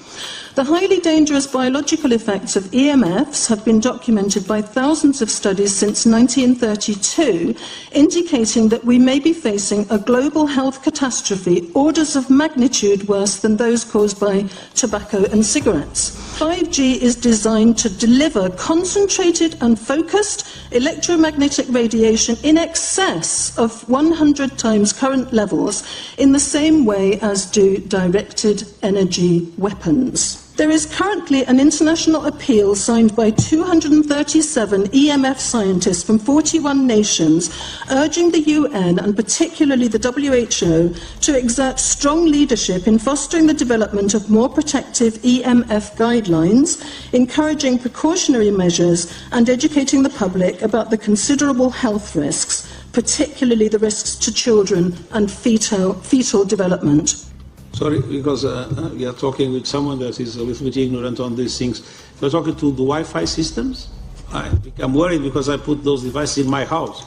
The highly dangerous biological effects of EMFs have been documented by thousands of studies since 1932, indicating that we may be facing a global health catastrophe orders of magnitude worse than those caused by tobacco and cigarettes. 5G is designed to deliver concentrated and focused electromagnetic radiation in excess of 100 times current levels in the same way as do directed energy weapons. There is currently an international appeal signed by 237 EMF scientists from 41 nations urging the UN and particularly the WHO to exert strong leadership in fostering the development of more protective EMF guidelines, encouraging precautionary measures and educating the public about the considerable health risks, particularly the risks to children and fetal development. Sorry, because we are talking with someone that is a little bit ignorant on these things. You're talking to the Wi-Fi systems? I'm worried because I put those devices in my house.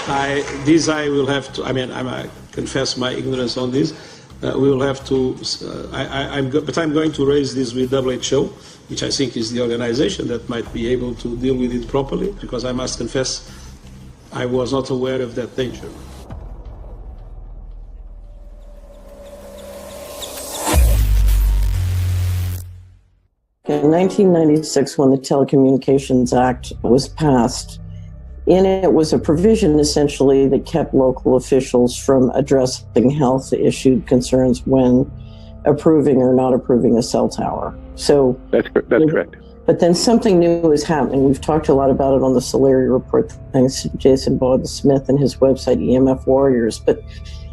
I will have to, I confess my ignorance on this. We will have to, but I'm going to raise this with WHO, which I think is the organization that might be able to deal with it properly, because I must confess I was not aware of that danger. In 1996, when the Telecommunications Act was passed, in it was a provision essentially that kept local officials from addressing health issue concerns when approving or not approving a cell tower. So that's correct. But then something new is happening. We've talked a lot about it on the Solari report, thanks to Jason Bogdan-Smith and his website EMF Warriors. But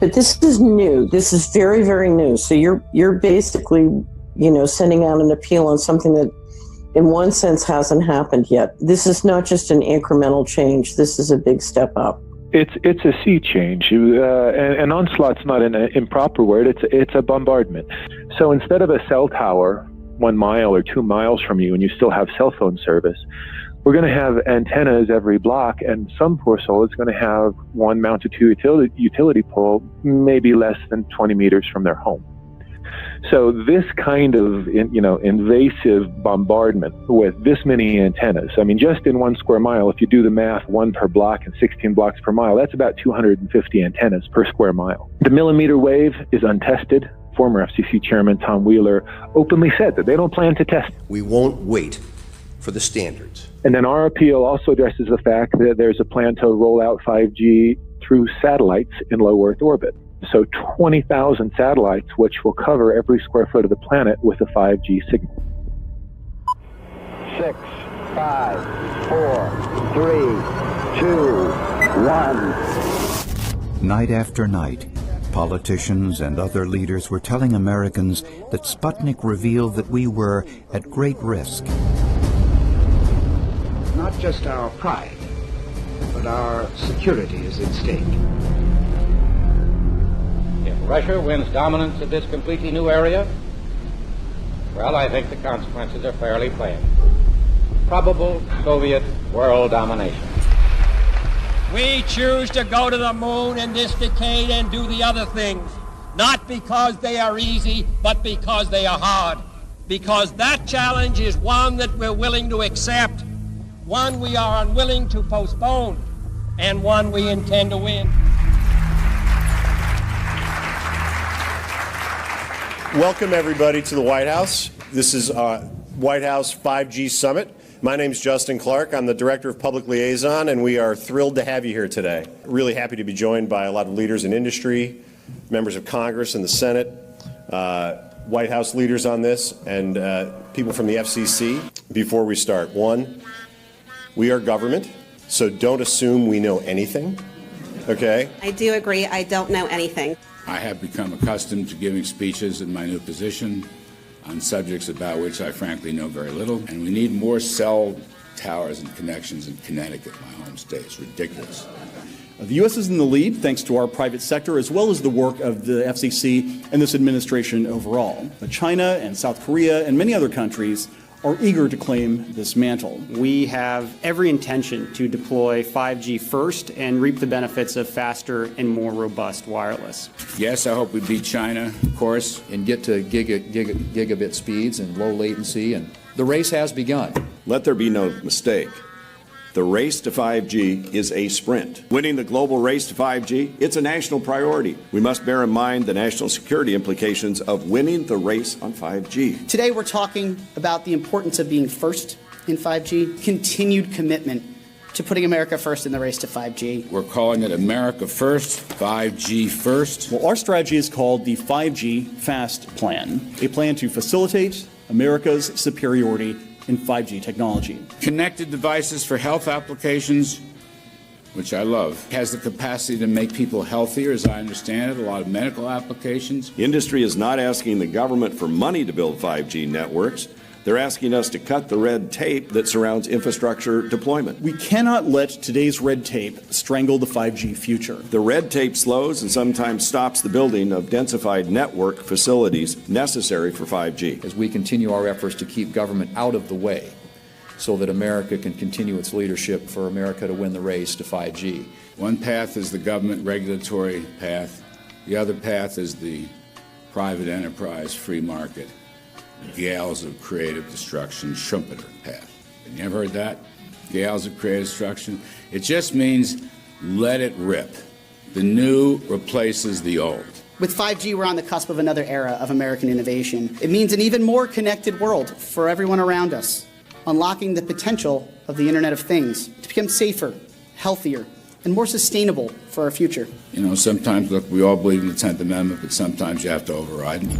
this is new. This is very, very new. So you're basically, sending out an appeal on something that in one sense hasn't happened yet. This is not just an incremental change. This is a big step up. It's a sea change. An onslaught's not an improper word. It's a bombardment. So instead of a cell tower 1 mile or 2 miles from you and you still have cell phone service, we're going to have antennas every block, and some poor soul is going to have one mounted to a utility pole maybe less than 20 meters from their home. So this kind of, invasive bombardment with this many antennas, just in 1 square mile, if you do the math, 1 per block and 16 blocks per mile, that's about 250 antennas per square mile. The millimeter wave is untested. Former FCC Chairman Tom Wheeler openly said that they don't plan to test. We won't wait for the standards. And then our appeal also addresses the fact that there's a plan to roll out 5G through satellites in low Earth orbit. So 20,000 satellites, which will cover every square foot of the planet with a 5G signal. 6, 5, 4, 3, 2, 1. Night after night, politicians and other leaders were telling Americans that Sputnik revealed that we were at great risk. Not just our pride, but our security is at stake. If Russia wins dominance of this completely new area, well, I think the consequences are fairly plain. Probable Soviet world domination. We choose to go to the moon in this decade and do the other things, not because they are easy, but because they are hard. Because that challenge is one that we're willing to accept, one we are unwilling to postpone, and one we intend to win. Welcome, everybody, to the White House. This is White House 5G Summit. My name is Justin Clark. I'm the Director of Public Liaison, and we are thrilled to have you here today. Really happy to be joined by a lot of leaders in industry, members of Congress and the Senate, White House leaders on this, and people from the FCC. Before we start, one, we are government, so don't assume we know anything, okay? I do agree, I don't know anything. I have become accustomed to giving speeches in my new position on subjects about which I frankly know very little, and we need more cell towers and connections in Connecticut, my home state. It's ridiculous. The U.S. is in the lead thanks to our private sector as well as the work of the FCC and this administration overall. But China and South Korea and many other countries are eager to claim this mantle. We have every intention to deploy 5G first and reap the benefits of faster and more robust wireless. Yes, I hope we beat China, of course, and get to gigabit speeds and low latency, and the race has begun. Let there be no mistake. The race to 5G is a sprint. Winning the global race to 5G, it's a national priority. We must bear in mind the national security implications of winning the race on 5G. Today we're talking about the importance of being first in 5G, continued commitment to putting America first in the race to 5G. We're calling it America First, 5G First. Well, our strategy is called the 5G Fast Plan, a plan to facilitate America's superiority in 5G technology. Connected devices for health applications, which I love, has the capacity to make people healthier, as I understand it, a lot of medical applications. Industry is not asking the government for money to build 5G networks. They're asking us to cut the red tape that surrounds infrastructure deployment. We cannot let today's red tape strangle the 5G future. The red tape slows and sometimes stops the building of densified network facilities necessary for 5G. As we continue our efforts to keep government out of the way, so that America can continue its leadership for America to win the race to 5G. One path is the government regulatory path. The other path is the private enterprise free market, gales of creative destruction, Schumpeter path. Have you ever heard that? Gales of creative destruction? It just means let it rip. The new replaces the old. With 5G, we're on the cusp of another era of American innovation. It means an even more connected world for everyone around us, unlocking the potential of the Internet of Things to become safer, healthier, and more sustainable for our future. You know, sometimes, look, we all believe in the 10th Amendment, but sometimes you have to override it.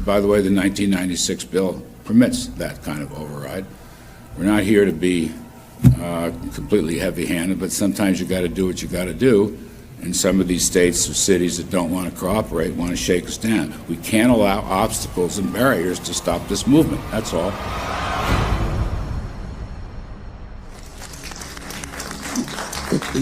By the way, the 1996 bill permits that kind of override. We're not here to be completely heavy-handed, but sometimes you got to do what you got to do. And some of these states or cities that don't want to cooperate want to shake us down. We can't allow obstacles and barriers to stop this movement. That's all.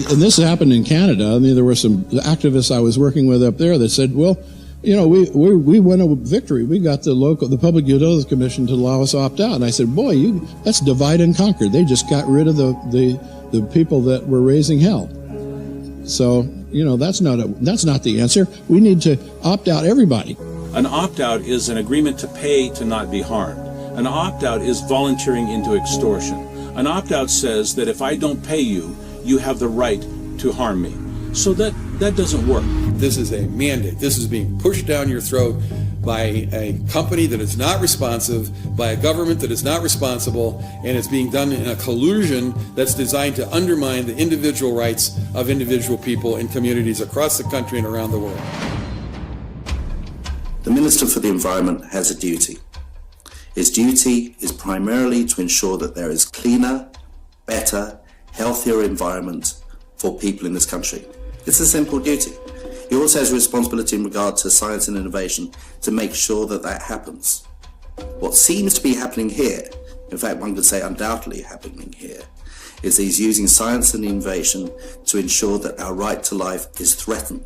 And this happened in Canada. I mean, there were some activists I was working with up there that said, well, you know, we won a victory. We got the Public Utilities Commission to allow us to opt out. And I said, boy, that's divide and conquer. They just got rid of the people that were raising hell. So, you know, that's not the answer. We need to opt out everybody. An opt-out is an agreement to pay to not be harmed. An opt-out is volunteering into extortion. An opt-out says that if I don't pay you, you have the right to harm me. So that doesn't work. This is a mandate. This is being pushed down your throat by a company that is not responsive, by a government that is not responsible, and it's being done in a collusion that's designed to undermine the individual rights of individual people in communities across the country and around the world. The Minister for the Environment has a duty. His duty is primarily to ensure that there is cleaner, better, healthier environment for people in this country. It's a simple duty. He also has a responsibility in regard to science and innovation to make sure that that happens. What seems to be happening here, in fact one could say undoubtedly happening here, is he's using science and innovation to ensure that our right to life is threatened.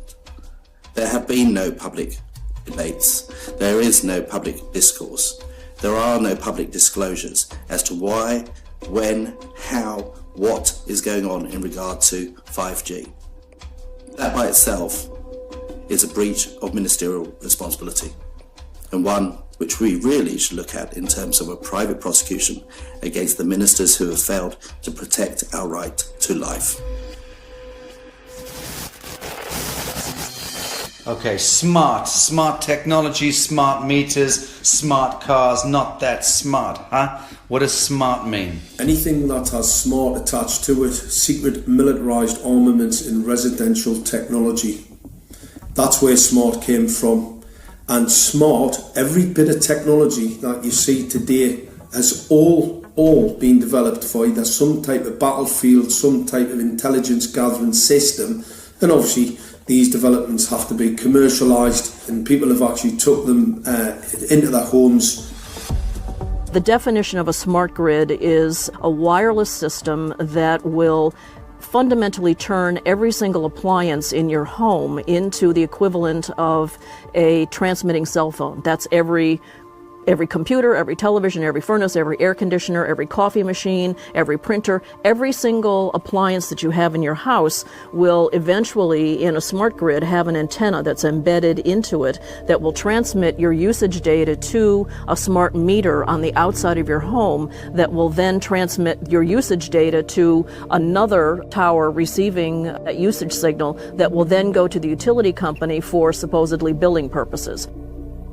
There have been no public debates. There is no public discourse. There are no public disclosures as to why, when, how, what is going on in regard to 5G. That by itself is a breach of ministerial responsibility, and one which we really should look at in terms of a private prosecution against the ministers who have failed to protect our right to life. Okay, smart technology, smart meters, smart cars, not that smart, huh? What does smart mean? Anything that has smart attached to it, secret militarized armaments in residential technology. That's where smart came from. And smart, every bit of technology that you see today has all been developed for either some type of battlefield, some type of intelligence gathering system, and obviously these developments have to be commercialised, and people have actually took them into their homes. The definition of a smart grid is a wireless system that will fundamentally turn every single appliance in your home into the equivalent of a transmitting cell phone. That's every computer, every television, every furnace, every air conditioner, every coffee machine, every printer, every single appliance that you have in your house will eventually, in a smart grid, have an antenna that's embedded into it that will transmit your usage data to a smart meter on the outside of your home that will then transmit your usage data to another tower receiving that usage signal that will then go to the utility company for supposedly billing purposes.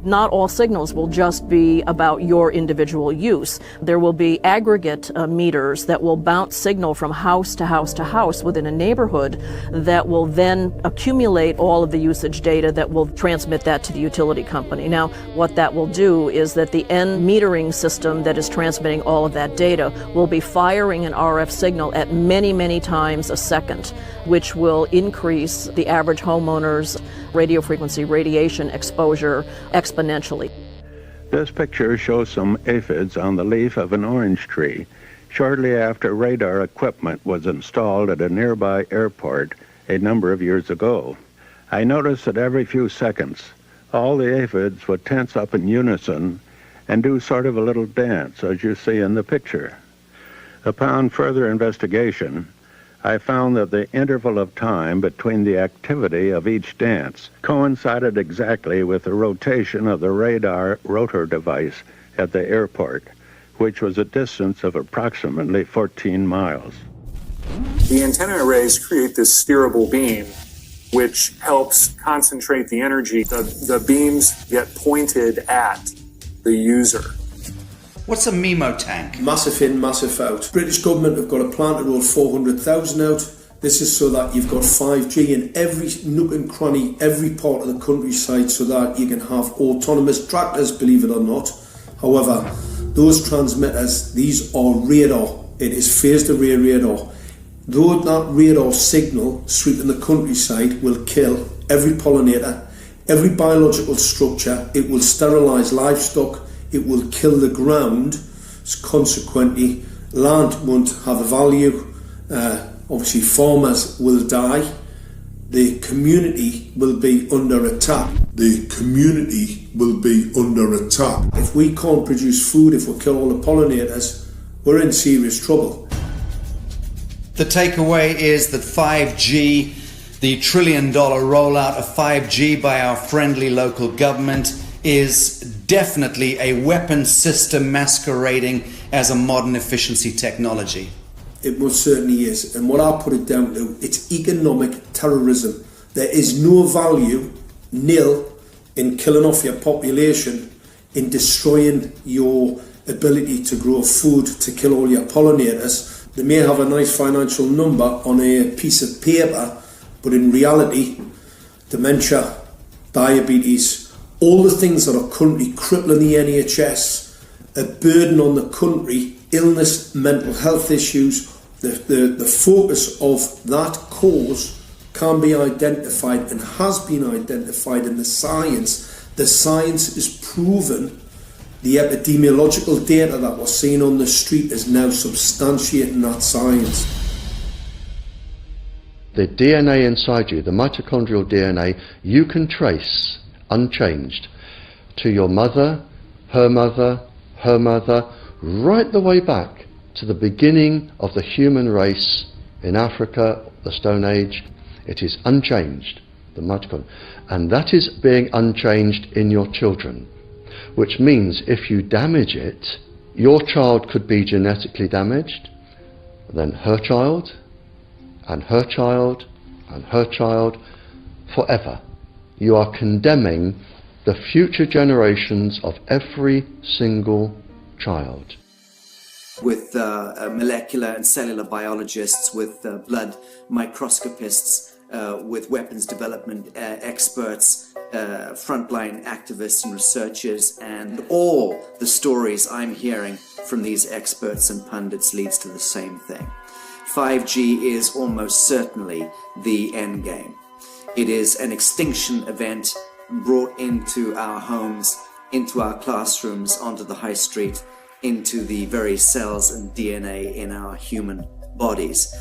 Not all signals will just be about your individual use. There will be aggregate meters that will bounce signal from house to house to house within a neighborhood that will then accumulate all of the usage data that will transmit that to the utility company. Now, what that will do is that the end metering system that is transmitting all of that data will be firing an RF signal at many, many times a second, which will increase the average homeowner's radio frequency radiation exposure exponentially. This picture shows some aphids on the leaf of an orange tree shortly after radar equipment was installed at a nearby airport a number of years ago. I noticed that every few seconds, all the aphids would tense up in unison and do sort of a little dance, as you see in the picture. Upon further investigation, I found that the interval of time between the activity of each dance coincided exactly with the rotation of the radar rotor device at the airport, which was a distance of approximately 14 miles. The antenna arrays create this steerable beam, which helps concentrate the energy. The beams get pointed at the user. What's a MIMO tank? Massive in, massive out. British government have got a plan to roll 400,000 out. This is so that you've got 5G in every nook and cranny, every part of the countryside, so that you can have autonomous tractors, believe it or not. However, those transmitters, these are radar. It is phased array radar. Though that radar signal sweeping the countryside will kill every pollinator, every biological structure, it will sterilise livestock, it will kill the ground, consequently land won't have a value, obviously farmers will die, the community will be under attack. The community will be under attack. If we can't produce food, if we kill all the pollinators, we're in serious trouble. The takeaway is that 5G, the $1 trillion rollout of 5G by our friendly local government, is definitely a weapon system masquerading as a modern efficiency technology. It most certainly is. And what I put it down to, it's economic terrorism. There is no value, nil, in killing off your population, in destroying your ability to grow food, to kill all your pollinators. They may have a nice financial number on a piece of paper, but in reality, dementia, diabetes, all the things that are currently crippling the NHS, a burden on the country, illness, mental health issues, the focus of that cause can be identified and has been identified in the science. The science is proven. The epidemiological data that we're seeing on the street is now substantiating that science. The DNA inside you, the mitochondrial DNA, you can trace unchanged to your mother, her mother, her mother, right the way back to the beginning of the human race in Africa, the Stone Age. It is unchanged, the mitochondria, and that is being unchanged in your children, which means if you damage it, your child could be genetically damaged, then her child, and her child, and her child, forever. You are condemning the future generations of every single child. With molecular and cellular biologists, with blood microscopists, with weapons development experts, frontline activists and researchers, and all the stories I'm hearing from these experts and pundits leads to the same thing. 5G is almost certainly the end game. It is an extinction event brought into our homes, into our classrooms, onto the high street, into the very cells and DNA in our human bodies.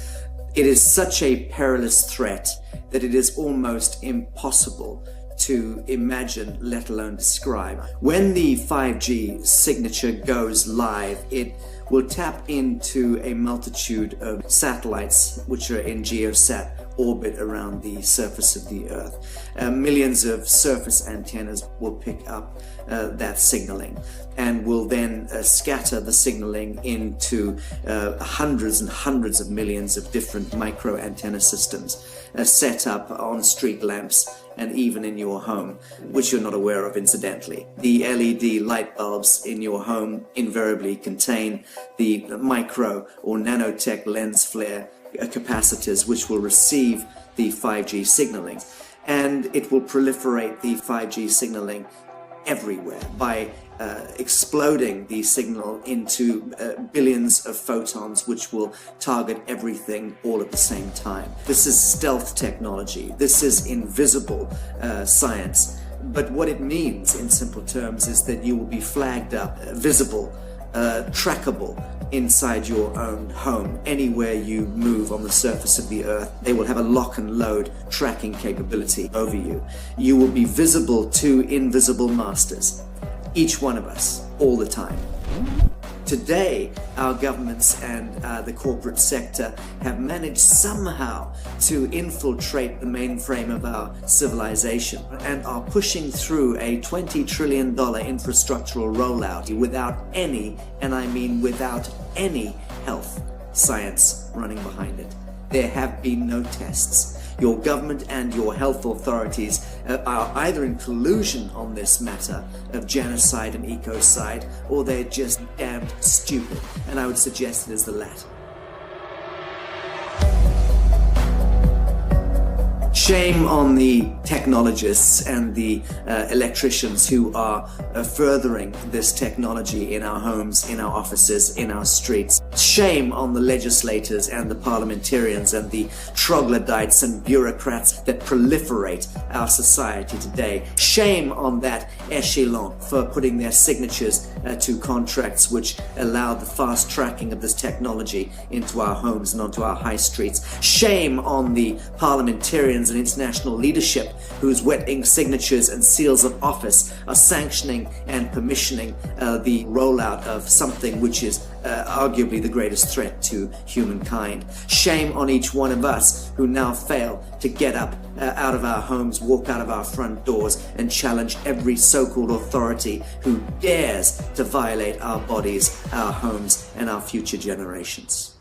It is such a perilous threat that it is almost impossible to imagine, let alone describe. When the 5G signature goes live, it will tap into a multitude of satellites which are in geosat orbit around the surface of the Earth. Millions of surface antennas will pick up that signaling and will then scatter the signaling into hundreds and hundreds of millions of different micro antenna systems set up on street lamps and even in your home, which you're not aware of incidentally. The LED light bulbs in your home invariably contain the micro or nanotech lens flare capacitors which will receive the 5G signaling, and it will proliferate the 5G signaling everywhere by exploding the signal into billions of photons which will target everything all at the same time. This is stealth technology. This is invisible science. But what it means in simple terms is that you will be flagged up, visible trackable inside your own home. Anywhere you move on the surface of the earth, they will have a lock and load tracking capability over you. You will be visible to invisible masters, each one of us, all the time. Today, our governments and the corporate sector have managed somehow to infiltrate the mainframe of our civilization and are pushing through a $20 trillion infrastructural rollout without any, and I mean without any, health science running behind it. There have been no tests. Your government and your health authorities are either in collusion on this matter of genocide and ecocide, or they're just damned stupid. And I would suggest it is the latter. Shame on the technologists and the electricians who are furthering this technology in our homes, in our offices, in our streets. Shame on the legislators and the parliamentarians and the troglodytes and bureaucrats that proliferate our society today. Shame on that echelon for putting their signatures to contracts which allow the fast tracking of this technology into our homes and onto our high streets. Shame on the parliamentarians and international leadership whose wetting signatures and seals of office are sanctioning and permissioning the rollout of something which is arguably the greatest threat to humankind. Shame on each one of us who now fail to get up out of our homes, walk out of our front doors, and challenge every so-called authority who dares to violate our bodies, our homes, and our future generations.